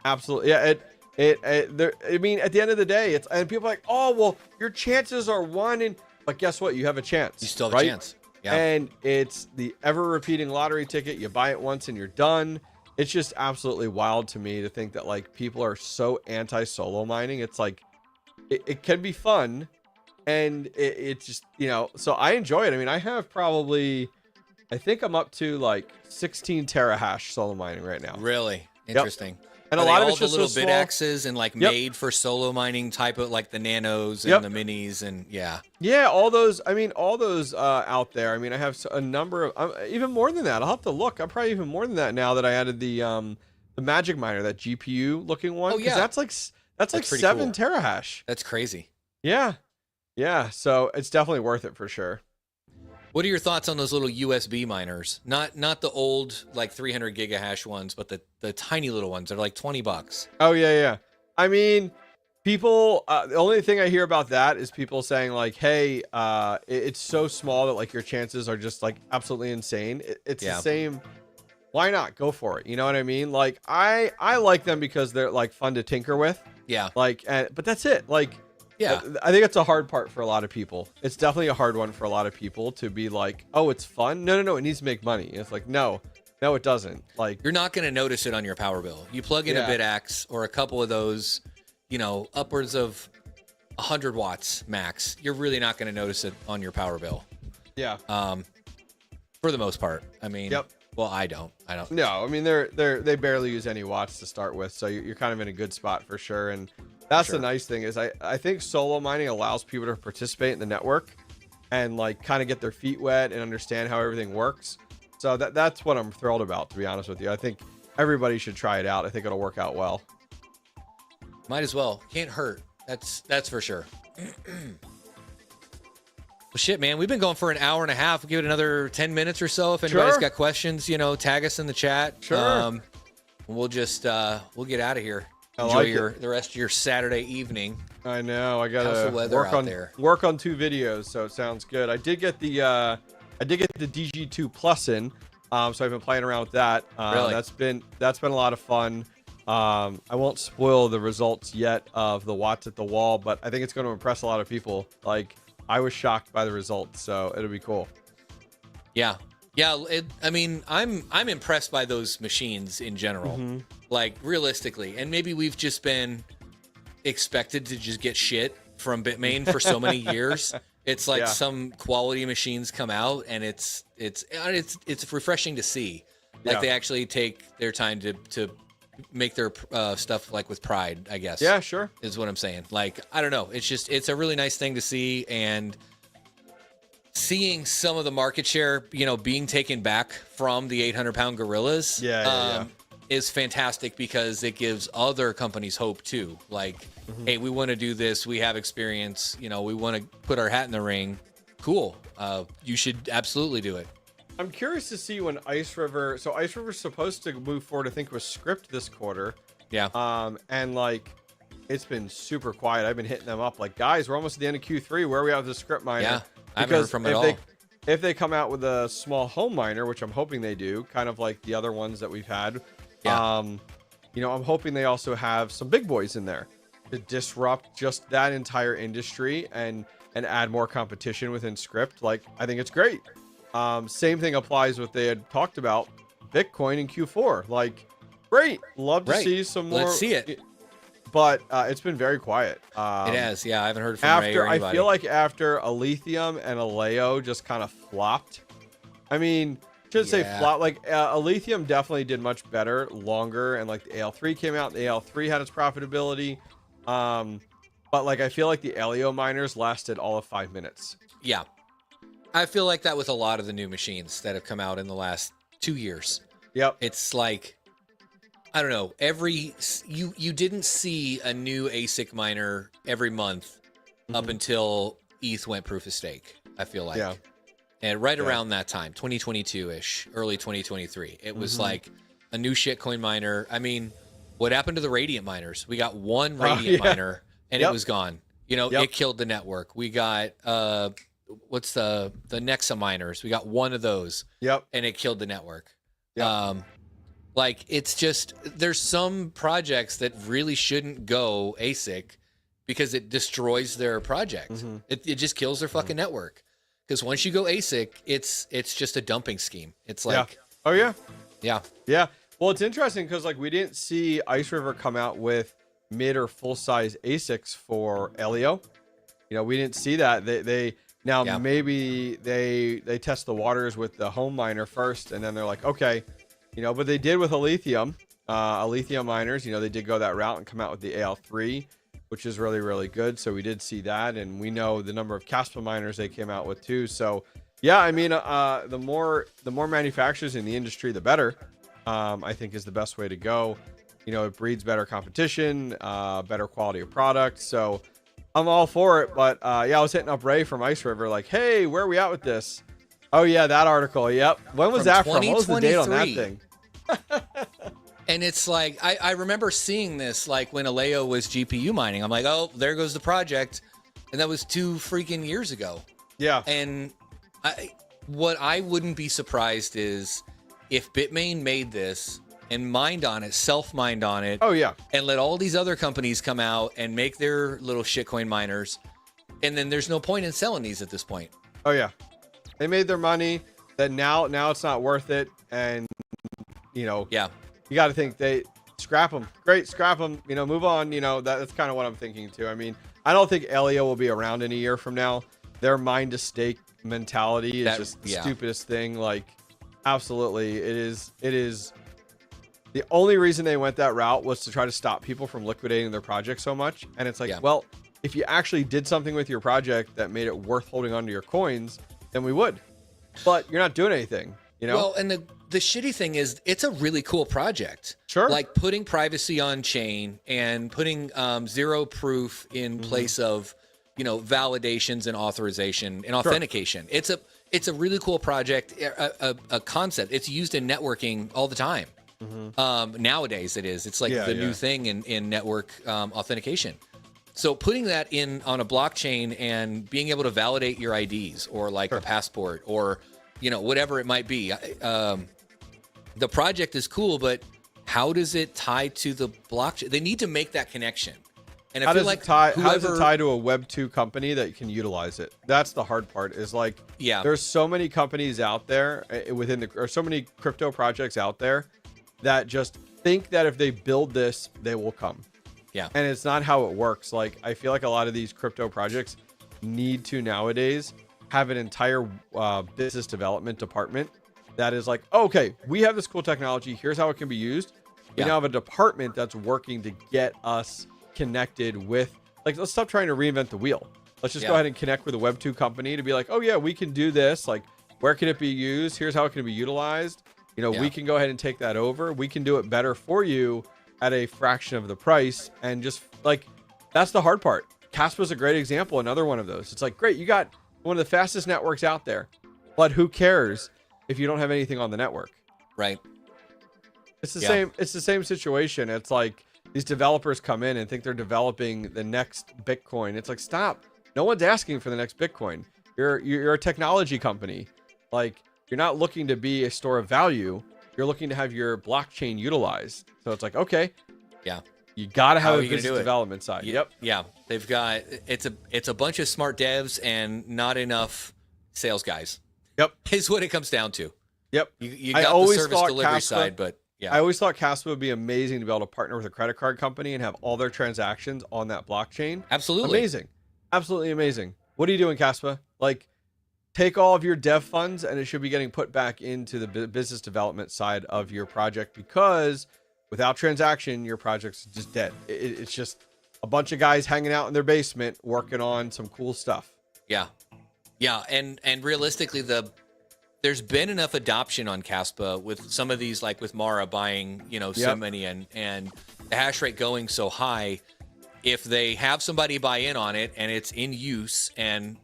absolutely. Yeah. I mean, at the end of the day, it's, and people are like, oh, well, your chances are one but guess what? You have a chance. You still have a chance. Yeah. And it's the ever repeating lottery ticket. You buy it once and you're done. It's just absolutely wild to me to think that like people are so anti solo mining. It's like, it can be fun, and it's just, you know, so I enjoy it. I mean, I have probably, I think I'm up to like 16 terahash solo mining right now. Really interesting. Yep. And a lot of it's the just little so bit small. axes and like made for solo mining type of, like the nanos and the minis and yeah, all those. I mean, all those out there. I mean, I have a number of even more than that. I'll have to look. I'm probably even more than that now that I added the magic miner, that GPU looking one. Oh yeah, that's like 7 cool. terahash. That's crazy. Yeah. So it's definitely worth it for sure. What are your thoughts on those little USB miners? Not the old like 300 gigahash ones, but the tiny little ones. They're like $20. Oh yeah. I mean, people. The only thing I hear about that is people saying like, "Hey, it's so small that like your chances are just like absolutely insane." It's the same. Why not go for it? You know what I mean? Like I like them because they're like fun to tinker with. Yeah. Like, but that's it. Like. Yeah, I think it's a hard part for a lot of people. It's definitely a hard one for a lot of people to be like, oh, it's fun. No, it needs to make money. It's like, no, it doesn't. Like, you're not going to notice it on your power bill. You plug in a BitAxe or a couple of those, you know, upwards of 100 watts max. You're really not going to notice it on your power bill. Yeah. For the most part. I mean, well, I don't. No, I mean, they barely use any watts to start with. So you're kind of in a good spot for sure. And that's the nice thing is I think solo mining allows people to participate in the network and like kind of get their feet wet and understand how everything works. So that's what I'm thrilled about, to be honest with you. I think everybody should try it out. I think it'll work out well. Might as well. Can't hurt. That's for sure. Well, shit, man, we've been going for an hour and a half. We'll give it another 10 minutes or so. If anybody's got questions, you know, tag us in the chat. Sure. We'll just we'll get out of here. Enjoy the rest of your Saturday evening. I know. I gotta How's the weather out there? Work on 2 videos, so it sounds good. I did get the DG2 Plus in, so I've been playing around with that. Really? That's been a lot of fun. I won't spoil the results yet of the watts at the wall, but I think it's going to impress a lot of people. Like, I was shocked by the results, so it'll be cool. Yeah. I mean, I'm impressed by those machines in general. Mm-hmm. Like, realistically, and maybe we've just been expected to just get shit from Bitmain for so many years. It's like some quality machines come out, and it's refreshing to see. Like they actually take their time to make their stuff like with pride, I guess. Yeah, sure. Is what I'm saying. Like, I don't know. It's a really nice thing to see, and seeing some of the market share, you know, being taken back from the 800-pound gorillas. Is fantastic because it gives other companies hope too. Like, hey, we want to do this. We have experience. You know, we want to put our hat in the ring. Cool. You should absolutely do it. I'm curious to see when Ice River's supposed to move forward, I think, with script this quarter. Yeah. And like, it's been super quiet. I've been hitting them up like, guys, we're almost at the end of Q3. Where are we at with the script miner? Yeah. I haven't heard from it at all. If they come out with a small home miner, which I'm hoping they do, kind of like the other ones that we've had. Yeah. You know, I'm hoping they also have some big boys in there to disrupt just that entire industry and and add more competition within script, like I think it's great. Same thing applies what they had talked about Bitcoin in Q4. Like, great, love to see some more. Let's see it. But it's been very quiet. It has, yeah. I haven't heard from Ray or anybody. I feel like after a Lithium and a Leo just kind of flopped. I mean, shouldn't say flop. Like a Lithium definitely did much better, longer, and like the AL3 came out. The AL3 had its profitability. But like I feel like the Leo miners lasted all of 5 minutes. Yeah, I feel like that with a lot of the new machines that have come out in the last 2 years. Yep, it's like, I don't know, you didn't see a new ASIC miner every month up until ETH went proof of stake, I feel like. Yeah. And around that time, 2022-ish, early 2023, it was like a new shitcoin miner. I mean, what happened to the Radiant miners? We got one Radiant miner and it was gone. You know, it killed the network. We got, what's the Nexa miners? We got one of those. Yep. And it killed the network. Yep. Like, it's just, there's some projects that really shouldn't go ASIC because it destroys their project. It just kills their fucking network. Because once you go ASIC, it's just a dumping scheme. It's like, oh yeah, yeah. Well, it's interesting because like we didn't see Ice River come out with mid or full size ASICs for Elio. You know, we didn't see that. Maybe they test the waters with the home miner first, and then they're like, okay. You know, but they did with a Lithium miners, you know, they did go that route and come out with the AL3, which is really, really good. So we did see that. And we know the number of Caspa miners they came out with too. So yeah, I mean, the more manufacturers in the industry, the better, I think is the best way to go. You know, it breeds better competition, better quality of product. So I'm all for it. But yeah, I was hitting up Ray from Ice River like, hey, where are we at with this? Oh yeah, that article. Yep. When was that from? What was the date on that thing? And it's like, I remember seeing this like when Aleo was GPU mining. I'm like, oh, there goes the project. And that was 2 freaking years ago. Yeah. And what I wouldn't be surprised is if Bitmain made this and mined on it, self-mined on it. Oh yeah. And let all these other companies come out and make their little shitcoin miners. And then there's no point in selling these at this point. Oh yeah. They made their money. That now it's not worth it, and you know, you got to think they scrap them. Great, scrap them. You know, move on. You know, that's kind of what I'm thinking too. I mean, I don't think Elio will be around in a year from now. Their mine to stake mentality is just the stupidest thing. Like, absolutely, it is. The only reason they went that route was to try to stop people from liquidating their project so much. And it's like, well, if you actually did something with your project that made it worth holding onto your coins, then we would. But you're not doing anything, you know? Well, and the shitty thing is it's a really cool project. Sure. Like putting privacy on chain and putting zero proof in place of, you know, validations and authorization and authentication. Sure. It's a really cool project, a concept. It's used in networking all the time. Nowadays it is. It's like the new thing in network authentication. So putting that in on a blockchain and being able to validate your IDs or like a passport or, you know, whatever it might be. The project is cool, but how does it tie to the blockchain? They need to make that connection. And I feel like how does it tie to a Web 2 company that can utilize it? That's the hard part is like, there's so many companies out there or so many crypto projects out there that just think that if they build this, they will come. Yeah. And it's not how it works. Like, I feel like a lot of these crypto projects need to nowadays have an entire business development department that is like, okay, we have this cool technology. Here's how it can be used. We now have a department that's working to get us connected with, like, let's stop trying to reinvent the wheel. Let's just go ahead and connect with a Web 2 company to be like, oh yeah, we can do this. Like, where can it be used? Here's how it can be utilized. You know, we can go ahead and take that over. We can do it better for you at a fraction of the price. And just like, that's the hard part. Caspa's a great example. Another one of those. It's like, great, you got one of the fastest networks out there, but who cares if you don't have anything on the network? Right. It's the same. It's the same situation. It's like these developers come in and think they're developing the next Bitcoin. It's like, stop. No one's asking for the next Bitcoin. You're a technology company. Like, you're not looking to be a store of value. You're looking to have your blockchain utilized. So it's like, okay, You got to How have are a you gonna business do it? development side. Yep. Yeah. They've got it's a bunch of smart devs and not enough sales guys. Yep. Is what it comes down to. Yep. You I got the always service thought delivery Caspa- side, but yeah. I always thought Caspa would be amazing to be able to partner with a credit card company and have all their transactions on that blockchain. Absolutely. Amazing. Absolutely amazing. What are you doing, Caspa? Like, take all of your dev funds and it should be getting put back into the business development side of your project, because without transaction, your project's just dead. It's just a bunch of guys hanging out in their basement working on some cool stuff. Yeah. Yeah. And realistically, there's been enough adoption on Caspa with some of these, like with Mara buying, so many and the hash rate going so high. If they have somebody buy in on it and it's in use and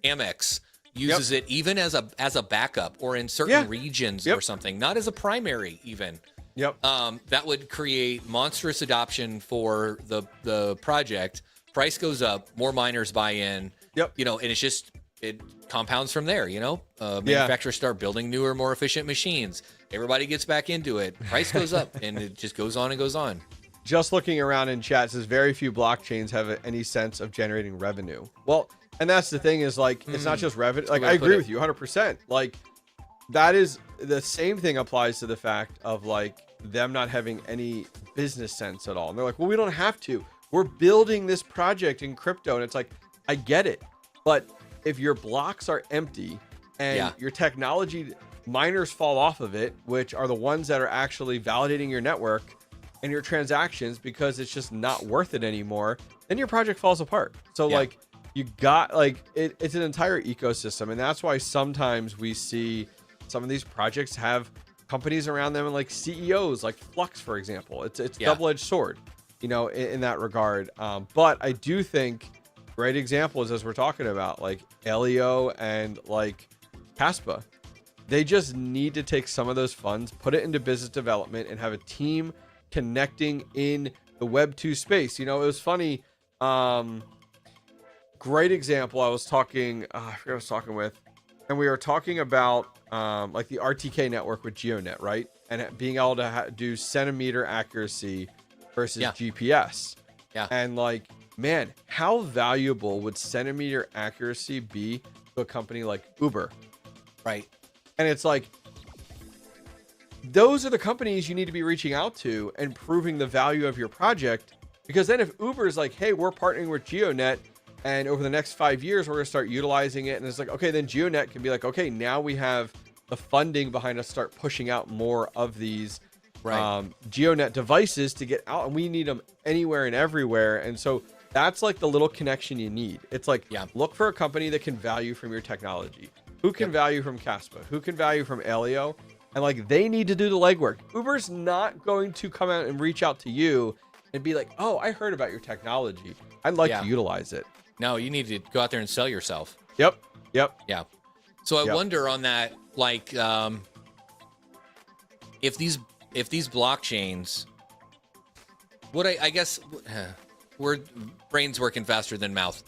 Amex uses it even as a backup or in certain regions or something, not as a primary even. Yep. That would create monstrous adoption for the project. Price goes up, more miners buy in. Yep. And it's just it compounds from there. Manufacturers start building newer, more efficient machines. Everybody gets back into it. Price goes up, and it just goes on and goes on. Just looking around in chat, says very few blockchains have any sense of generating revenue. Well, and that's the thing is like, it's not just revenue. Like, I agree with you 100%. Like, that is the same thing applies to the fact of like them not having any business sense at all. And they're like, well, we don't have to. We're building this project in crypto. And it's like, I get it. But if your blocks are empty and your technology miners fall off of it, which are the ones that are actually validating your network and your transactions because it's just not worth it anymore, then your project falls apart. So like you got like it's an entire ecosystem. And that's why sometimes we see some of these projects have companies around them and like CEOs like Flux, for example. It's double-edged sword, in that regard. But I do think great examples, as we're talking about, like Elio and like Caspa, they just need to take some of those funds, put it into business development, and have a team connecting in the Web 2 space. It was funny. Great example. I was talking, I forget who I was talking with, and we were talking about like the RTK network with GeoNet, right? And being able to do centimeter accuracy versus GPS. Yeah. And like, man, how valuable would centimeter accuracy be to a company like Uber? Right. And it's like, those are the companies you need to be reaching out to and proving the value of your project. Because then if Uber is like, hey, we're partnering with GeoNet, and over the next 5 years, we're going to start utilizing it. And it's like, okay, then GeoNet can be like, okay, now we have the funding behind us, start pushing out more of these GeoNet devices to get out. And we need them anywhere and everywhere. And so that's like the little connection you need. It's like, look for a company that can value from your technology. Who can value from Caspa? Who can value from Elio? And like, they need to do the legwork. Uber's not going to come out and reach out to you and be like, oh, I heard about your technology. I'd like to utilize it. No, you need to go out there and sell yourself. Yep. Yeah. So I wonder on that, like, if these blockchains, I guess we're brains working faster than mouth.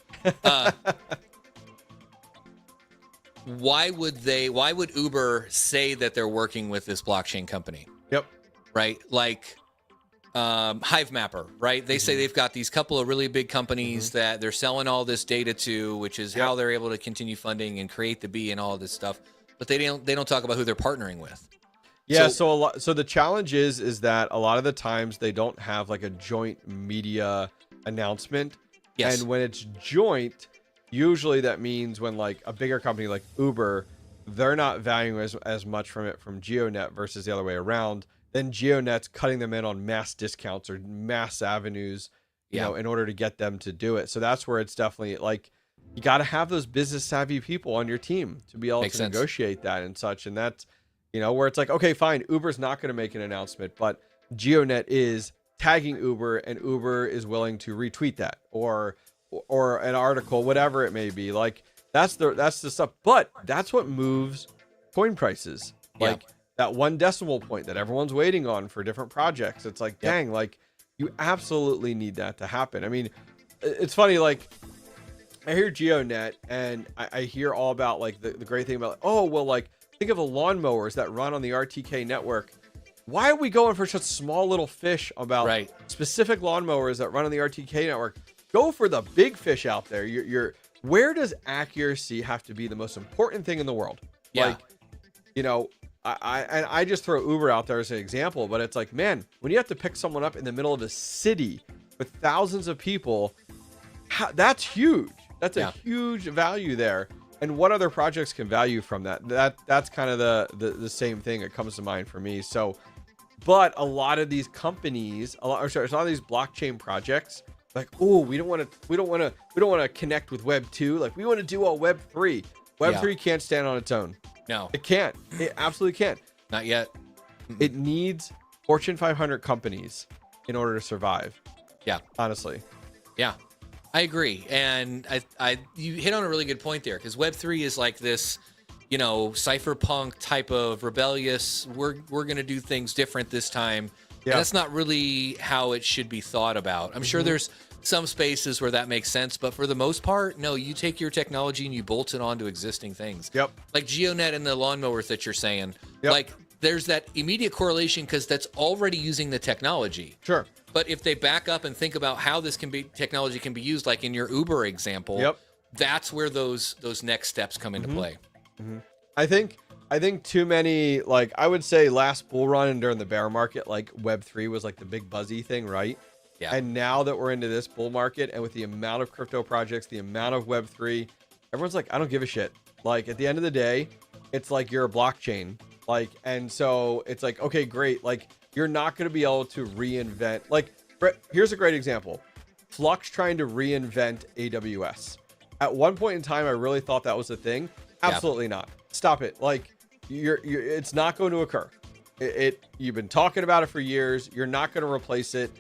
Why would Uber say that they're working with this blockchain company? Yep. Right. Like, Hive Mapper, right? They say they've got these couple of really big companies that they're selling all this data to, which is how they're able to continue funding and create the B and all of this stuff. But they don't talk about who they're partnering with. Yeah. So the challenge is that a lot of the times they don't have like a joint media announcement. Yes. And when it's joint, usually that means when like a bigger company like Uber, they're not valuing as much from GeoNet versus the other way around. Then GeoNet's cutting them in on mass discounts or mass avenues, you know, in order to get them to do it. So that's where it's definitely like, you got to have those business savvy people on your team to be able to negotiate that and such. And that's, where it's like, okay, fine, Uber's not going to make an announcement, but GeoNet is tagging Uber and Uber is willing to retweet that or an article, whatever it may be. Like that's the stuff, but that's what moves coin prices. Like, that one decimal point that everyone's waiting on for different projects. It's like, dang, like you absolutely need that to happen. I mean, it's funny, like I hear GeoNet and I hear all about like the great thing about, oh, well, like think of the lawnmowers that run on the RTK network. why are we going for such small little fish about Right. specific lawnmowers that run on the RTK network? Go for the big fish out there. Where does accuracy have to be the most important thing in the world? Yeah. Like, you know, I just throw Uber out there as an example, but it's like, man, when you have to pick someone up in the middle of a city with thousands of people, that's huge. That's a huge value there. And what other projects can value from that? That's kind of the same thing that comes to mind for me. So, but a lot of these companies, a lot of these blockchain projects, like, oh, we don't want to connect with Web 2. Like, we want to do all Web 3. Web 3 can't stand on its own. No, It can't. It absolutely can't. not yet. It needs Fortune 500 companies in order to survive. Yeah. Honestly. Yeah, I agree. And you hit on a really good point there, because Web3 is like this, you know, cypherpunk type of rebellious, we're going to do things different this time. Yeah. And that's not really how it should be thought about. I'm sure there's some spaces where that makes sense, but for the most part, no, you take your technology and you bolt it onto existing things. Yep. Like GeoNet and the lawnmowers that you're saying. Yep. Like, there's that immediate correlation because that's already using the technology. Sure. But if they back up and think about how this technology can be used, like in your Uber example, that's where those next steps come into play. I think too many, like, I would say last bull run and during the bear market, like Web3 was like the big buzzy thing, right? Yeah. And now that we're into this bull market, and with the amount of crypto projects, the amount of Web3, everyone's like, I don't give a shit. Like, at the end of the day, it's like you're a blockchain. Like, and so it's like, okay, great. Like, you're not going to be able to reinvent. Like, here's a great example. Flux trying to reinvent AWS. At one point in time, I really thought that was a thing. Absolutely not. Stop it. Like, it's not going to occur. You've been talking about it for years. You're not going to replace it.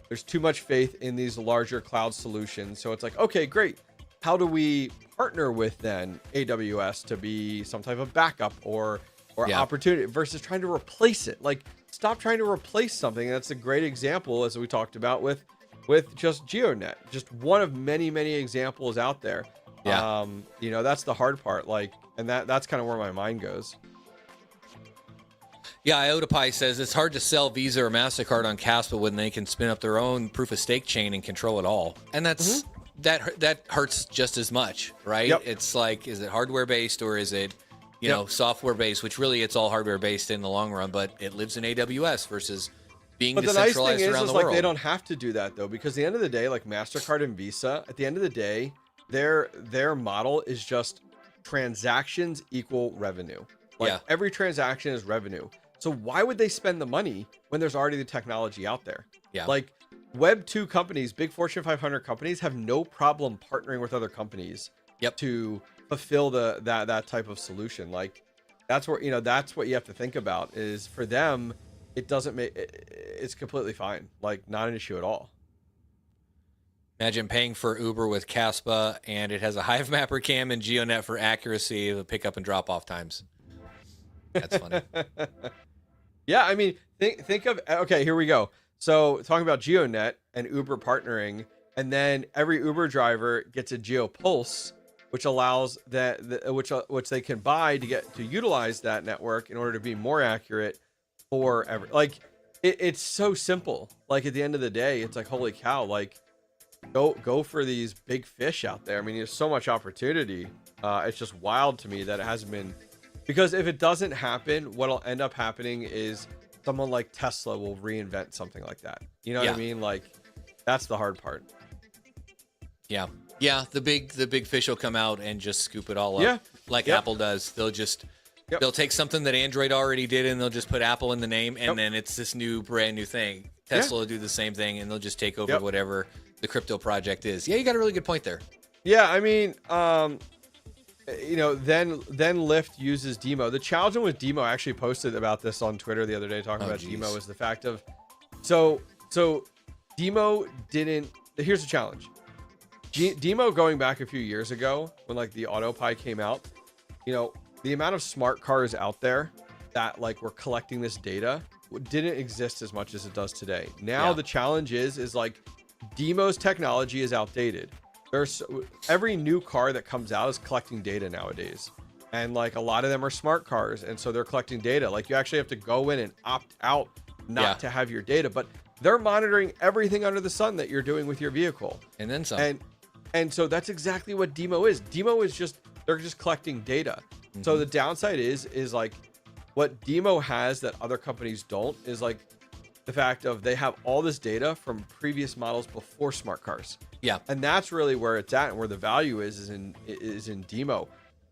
There's too much faith in these larger cloud solutions. So it's like, okay, great. How do we partner with then AWS to be some type of backup or opportunity versus trying to replace it? Like, stop trying to replace something. And that's a great example, as we talked about with just GeoNet, just one of many, many examples out there. Yeah. You know, that's the hard part. Like, and that's kind of where my mind goes. Yeah, IotaPie says it's hard to sell Visa or MasterCard on Caspa when they can spin up their own proof of stake chain and control it all. And that's that hurts just as much, right? Yep. It's like, is it hardware based or is it, you know, software based, which really it's all hardware based in the long run, but it lives in AWS versus being decentralized around the world. But the nice thing is like, they don't have to do that though, because at the end of the day, like MasterCard and Visa, at the end of the day, their model is just transactions equal revenue. Like, every transaction is revenue. So why would they spend the money when there's already the technology out there? Yeah. Like, Web 2 companies, big Fortune 500 companies, have no problem partnering with other companies to fulfill that type of solution. Like, that's where, you know, that's what you have to think about, is for them, it doesn't make it's completely fine. Like, not an issue at all. Imagine paying for Uber with Caspa, and it has a Hive Mapper cam and GeoNet for accuracy of the pickup and drop off times. That's funny. Yeah, I mean, think of, okay, here we go. So talking about GeoNet and Uber partnering, and then every Uber driver gets a GeoPulse, which allows which they can buy to utilize that network in order to be more accurate for like it's so simple. Like, at the end of the day, it's like, holy cow, like go for these big fish out there. I mean, there's so much opportunity. It's just wild to me that it hasn't been. Because if it doesn't happen, what'll end up happening is someone like Tesla will reinvent something like that. You know what I mean? Like, that's the hard part. Yeah. Yeah. The big fish will come out and just scoop it all up. Like Apple does. They'll just, they'll take something that Android already did and they'll just put Apple in the name. And then it's this brand new thing. Tesla will do the same thing and they'll just take over whatever the crypto project is. Yeah. You got a really good point there. Yeah. I mean, you know, then Lyft uses Demo. The challenge with Demo, I actually posted about this on Twitter the other day, talking about Demo, is the fact of, so Demo didn't, here's the challenge. Demo, going back a few years ago when like the AutoPie came out, you know, the amount of smart cars out there that like were collecting this data didn't exist as much as it does today. Now the challenge is like Demo's technology is outdated. There's every new car that comes out is collecting data nowadays, and like a lot of them are smart cars, and so they're collecting data. Like, you actually have to go in and opt out not to have your data, but they're monitoring everything under the sun that you're doing with your vehicle. And then some. And so that's exactly what Demo is. Demo is just, they're just collecting data. So the downside is like what Demo has that other companies don't is like the fact of they have all this data from previous models before smart cars. Yeah. And that's really where it's at and where the value is in Demo.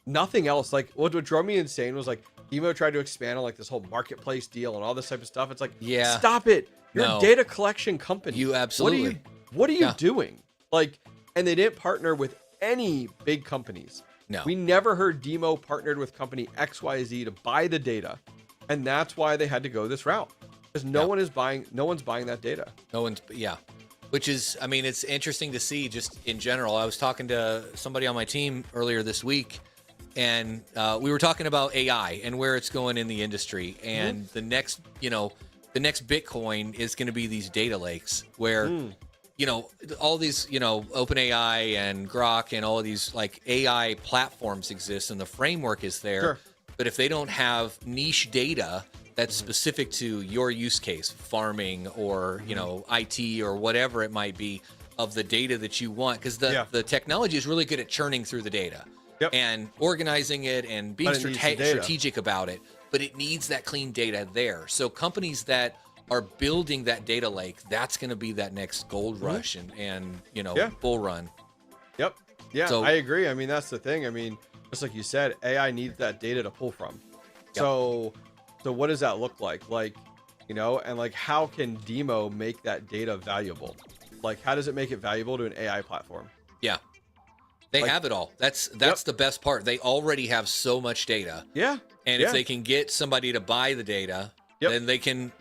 Nothing else. Like what drove me insane was like Demo tried to expand on like this whole marketplace deal and all this type of stuff. It's like, yeah, stop it. You're a data collection company. You absolutely. What are you doing? Like, and they didn't partner with any big companies. No. We never heard Demo partnered with company XYZ to buy the data. And that's why they had to go this route. Because no one's buying that data. No one's, which is, I mean, it's interesting to see just in general. I was talking to somebody on my team earlier this week, and we were talking about AI and where it's going in the industry. And the next Bitcoin is going to be these data lakes where, all these, OpenAI and Grok and all of these like AI platforms exist and the framework is there. Sure. But if they don't have niche data that's specific to your use case, farming or, IT or whatever it might be, of the data that you want, because the technology is really good at churning through the data and organizing it and being strategic about it, but it needs that clean data there. So companies that are building that data lake, that's going to be that next gold rush and bull run. Yep. Yeah, So- I agree. I mean, that's the thing. I mean, just like you said, AI needs that data to pull from. So what does that look like? Like, and like, how can Demo make that data valuable? Like, how does it make it valuable to an AI platform? Yeah. They have it all. That's the best part. They already have so much data. Yeah. And if they can get somebody to buy the data, then they can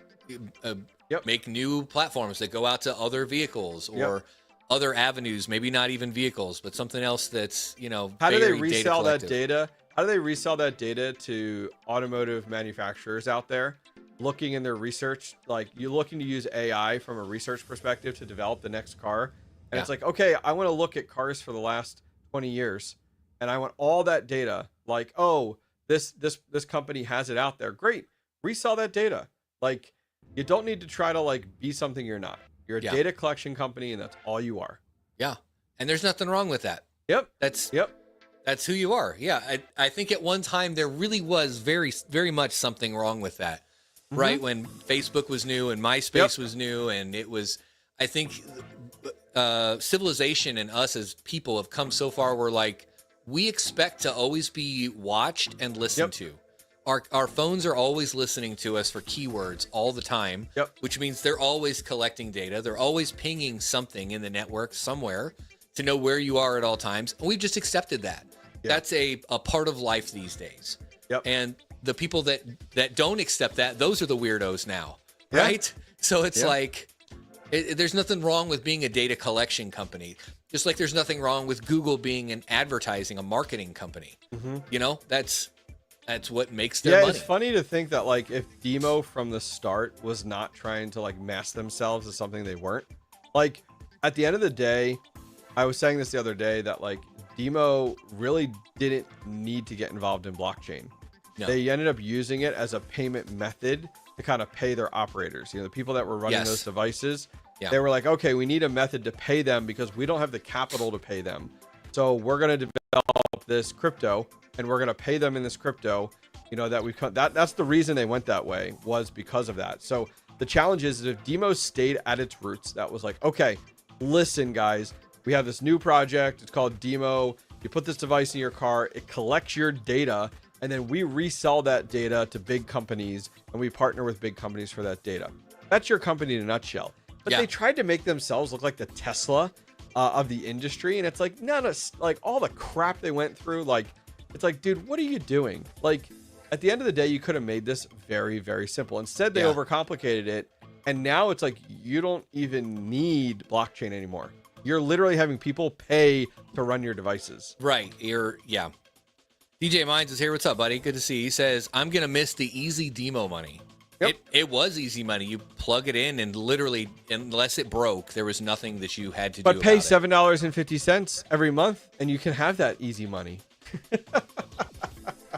make new platforms that go out to other vehicles or other avenues, maybe not even vehicles, but something else that's, how do they very resell that data-collective. data? How do they resell that data to automotive manufacturers out there looking in their research? Like, you're looking to use AI from a research perspective to develop the next car. And it's like, okay, I want to look at cars for the last 20 years and I want all that data. Like, oh, this company has it out there. Great. Resell that data. Like, you don't need to try to like be something you're not. You're a data collection company and that's all you are. Yeah. And there's nothing wrong with that. That's who you are. Yeah. I think at one time there really was very, very much something wrong with that, right? When Facebook was new and MySpace was new, and it was, I think civilization and us as people have come so far where like, we expect to always be watched and listened to. Our phones are always listening to us for keywords all the time, which means they're always collecting data. They're always pinging something in the network somewhere to know where you are at all times. And we've just accepted that. That's a part of life these days. And the people that don't accept that, those are the weirdos now, right? So it's like, there's nothing wrong with being a data collection company. Just like there's nothing wrong with Google being an advertising, a marketing company. That's what makes their money. It's funny to think that like if Demo from the start was not trying to like mask themselves as something they weren't. Like at the end of the day, I was saying this the other day that like Demo really didn't need to get involved in blockchain. No. They ended up using it as a payment method to kind of pay their operators. The people that were running those devices, they were like, okay, we need a method to pay them because we don't have the capital to pay them. So we're going to develop this crypto and we're going to pay them in this crypto, that's the reason they went that way, was because of that. So the challenge is that if Demo stayed at its roots, that was like, okay, listen guys, we have this new project. It's called Demo. You put this device in your car, it collects your data, and then we resell that data to big companies and we partner with big companies for that data. That's your company in a nutshell. But they tried to make themselves look like the Tesla of the industry. And it's like, no, like all the crap they went through. Like, it's like, dude, what are you doing? Like, at the end of the day, you could have made this very, very simple. Instead, they overcomplicated it. And now it's like, you don't even need blockchain anymore. You're literally having people pay to run your devices. Right. DJ Mines is here. What's up, buddy? Good to see you. He says, I'm going to miss the easy Demo money. It was easy money. You plug it in and literally, unless it broke, there was nothing that you had to do. But pay $7.50 every month and you can have that easy money.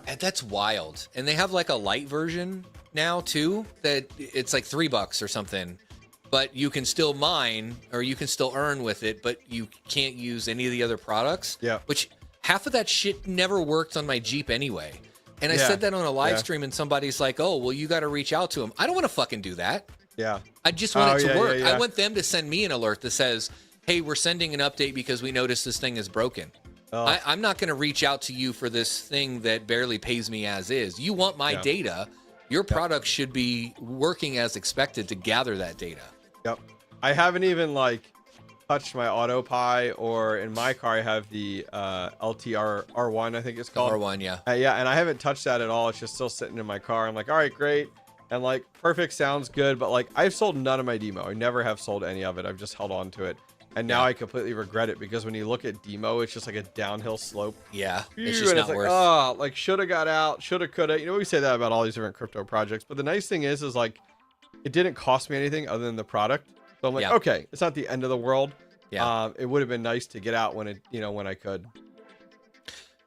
And that's wild. And they have like a light version now too that it's like $3 or something, but you can still mine or you can still earn with it, but you can't use any of the other products. Yeah. Which half of that shit never worked on my Jeep anyway. And I Yeah. said that on a live Yeah. stream, and somebody's like, "Oh, well, you got to reach out to them." I don't want to fucking do that. Yeah. I just want it to yeah, work. yeah, yeah. I want them to send me an alert that says, "Hey, we're sending an update because we noticed this thing is broken." Oh. I'm not going to reach out to you for this thing that barely pays me as is. You want my Yeah. data. Your product should be working as expected to gather that data. Yep. I haven't even like touched my AutoPi, or in my car I have the LTR R1, I think it's called. R1, yeah. Yeah, and I haven't touched that at all. It's just still sitting in my car. I'm like, all right, great. And like, perfect, sounds good. But like, I've sold none of my demo. I never have sold any of it. I've just held on to it. And now I completely regret it, because when you look at demo, it's just like a downhill slope. Yeah, it's Phew, just and not it's like, worth. oh, like shoulda got out, shoulda, coulda. You know, we say that about all these different crypto projects. But the nice thing is like, it didn't cost me anything other than the product. So I'm like, Yeah. okay, it's not the end of the world. Yeah. It would have been nice to get out when it, when I could.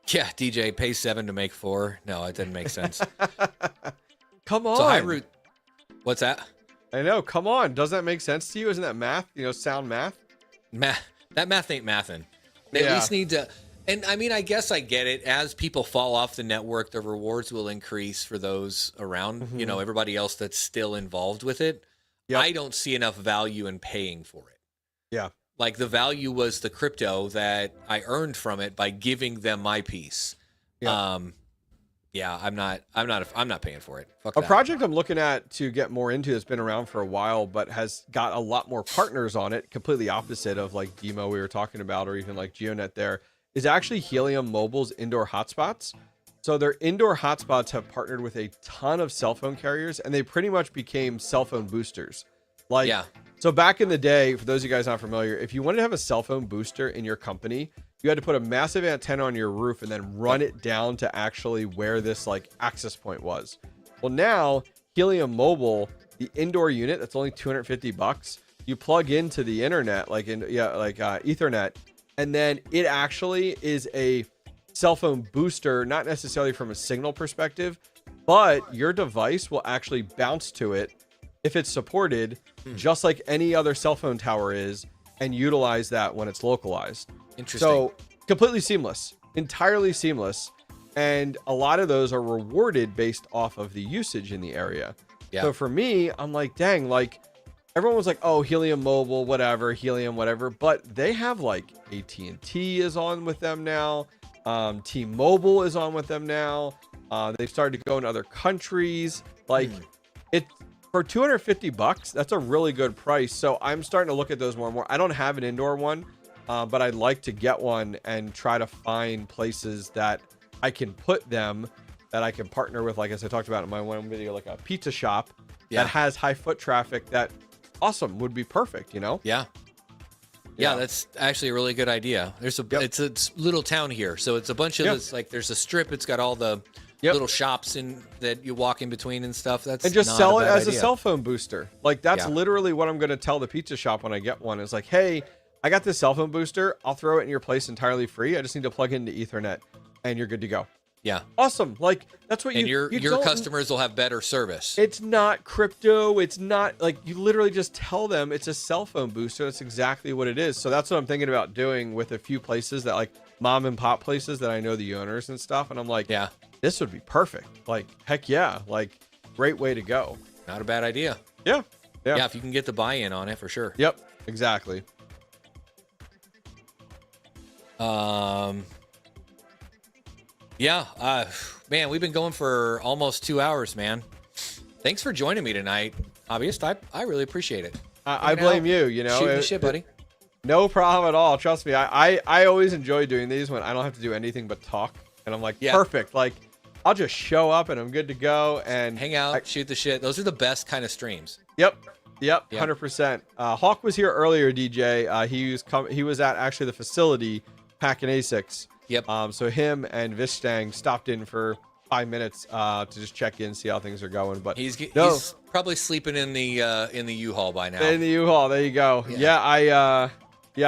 Yeah, DJ, pay 7 to make 4. No, it didn't make sense. Come on. So high root. What's that? I know. Come on. Doesn't that make sense to you? Isn't that math? Sound math? That math ain't mathin'. They at least need to. And I mean, I guess I get it. As people fall off the network, the rewards will increase for those around, everybody else that's still involved with it. Yep. I don't see enough value in paying for it. Yeah. Like the value was the crypto that I earned from it by giving them my piece. Yeah. I'm not paying for it. Fuck A that. project I'm looking at to get more into that's been around for a while, but has got a lot more partners on it, completely opposite of like Demo we were talking about, or even like GeoNet there, is actually Helium Mobile's indoor hotspots. So their indoor hotspots have partnered with a ton of cell phone carriers, and they pretty much became cell phone boosters. Like, so back in the day, for those of you guys not familiar, if you wanted to have a cell phone booster in your company, you had to put a massive antenna on your roof and then run it down to actually where this like access point was. Well, now Helium Mobile, the indoor unit, that's only $250. You plug into the internet, like Ethernet, and then it actually is a cell phone booster, not necessarily from a signal perspective, but your device will actually bounce to it if it's supported, just like any other cell phone tower is, and utilize that when it's localized. Interesting. So completely seamless, entirely seamless. And a lot of those are rewarded based off of the usage in the area. Yeah. So for me, I'm like, dang, like everyone was like, oh, Helium Mobile, whatever, Helium, whatever. But they have like AT&T is on with them now. T-Mobile is on with them now. They've started to go in other countries. Like it for $250, that's a really good price. So I'm starting to look at those more and more. I don't have an indoor one, but I'd like to get one and try to find places that I can put them, that I can partner with, like as I talked about in my one video, like a pizza shop that has high foot traffic. That awesome would be perfect, Yeah, that's actually a really good idea. There's it's a little town here, so it's a bunch of this, like there's a strip. It's got all the little shops in that you walk in between and stuff. That's and just not sell a it bad as idea. a cell phone booster. Like that's literally what I'm going to tell the pizza shop when I get one. Is like, hey, I got this cell phone booster. I'll throw it in your place entirely free. I just need to plug into Ethernet, and you're good to go. Yeah, Awesome. Like that's what and you your don't- customers will have better service. It's not crypto. It's not like you literally just tell them it's a cell phone booster. That's exactly what it is. So that's what I'm thinking about doing with a few places that like mom and pop places that I know the owners and stuff. And I'm like, this would be perfect. Like, heck yeah. Like great way to go. Not a bad idea. Yeah. Yeah, if you can get the buy-in on it, for sure. Yep. Exactly. Yeah, man, we've been going for almost 2 hours, man. Thanks for joining me tonight, hobbyist. I really appreciate it. I blame you, Shooting the shit, buddy. No problem at all. Trust me. I always enjoy doing these when I don't have to do anything but talk. And I'm like, perfect. Like, I'll just show up and I'm good to go and hang out, shoot the shit. Those are the best kind of streams. Yep. 100%. Hawk was here earlier, DJ. He was at actually the facility packing ASICs. Yep. So him and Vistang stopped in for 5 minutes to just check in, see how things are going. But he's probably sleeping in the U-Haul by now. In the U-Haul, there you go. Yeah, I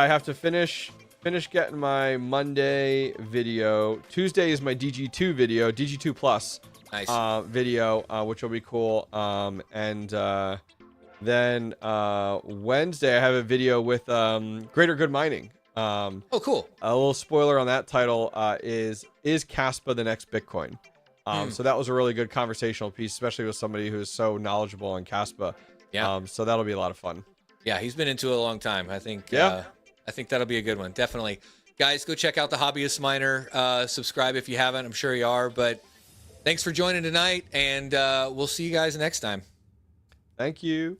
have to finish getting my Monday video. Tuesday is my DG2 video, DG2 Plus. Nice. video, which will be cool. Then Wednesday I have a video with Greater Good Mining. Oh, cool. A little spoiler on that title is Caspa the next Bitcoin? So that was a really good conversational piece, especially with somebody who's so knowledgeable on Caspa. Yeah. So that'll be a lot of fun. Yeah, he's been into it a long time. I think. Yeah. I think that'll be a good one. Definitely, guys, go check out the Hobbyist Miner. Subscribe if you haven't. I'm sure you are. But thanks for joining tonight, and we'll see you guys next time. Thank you.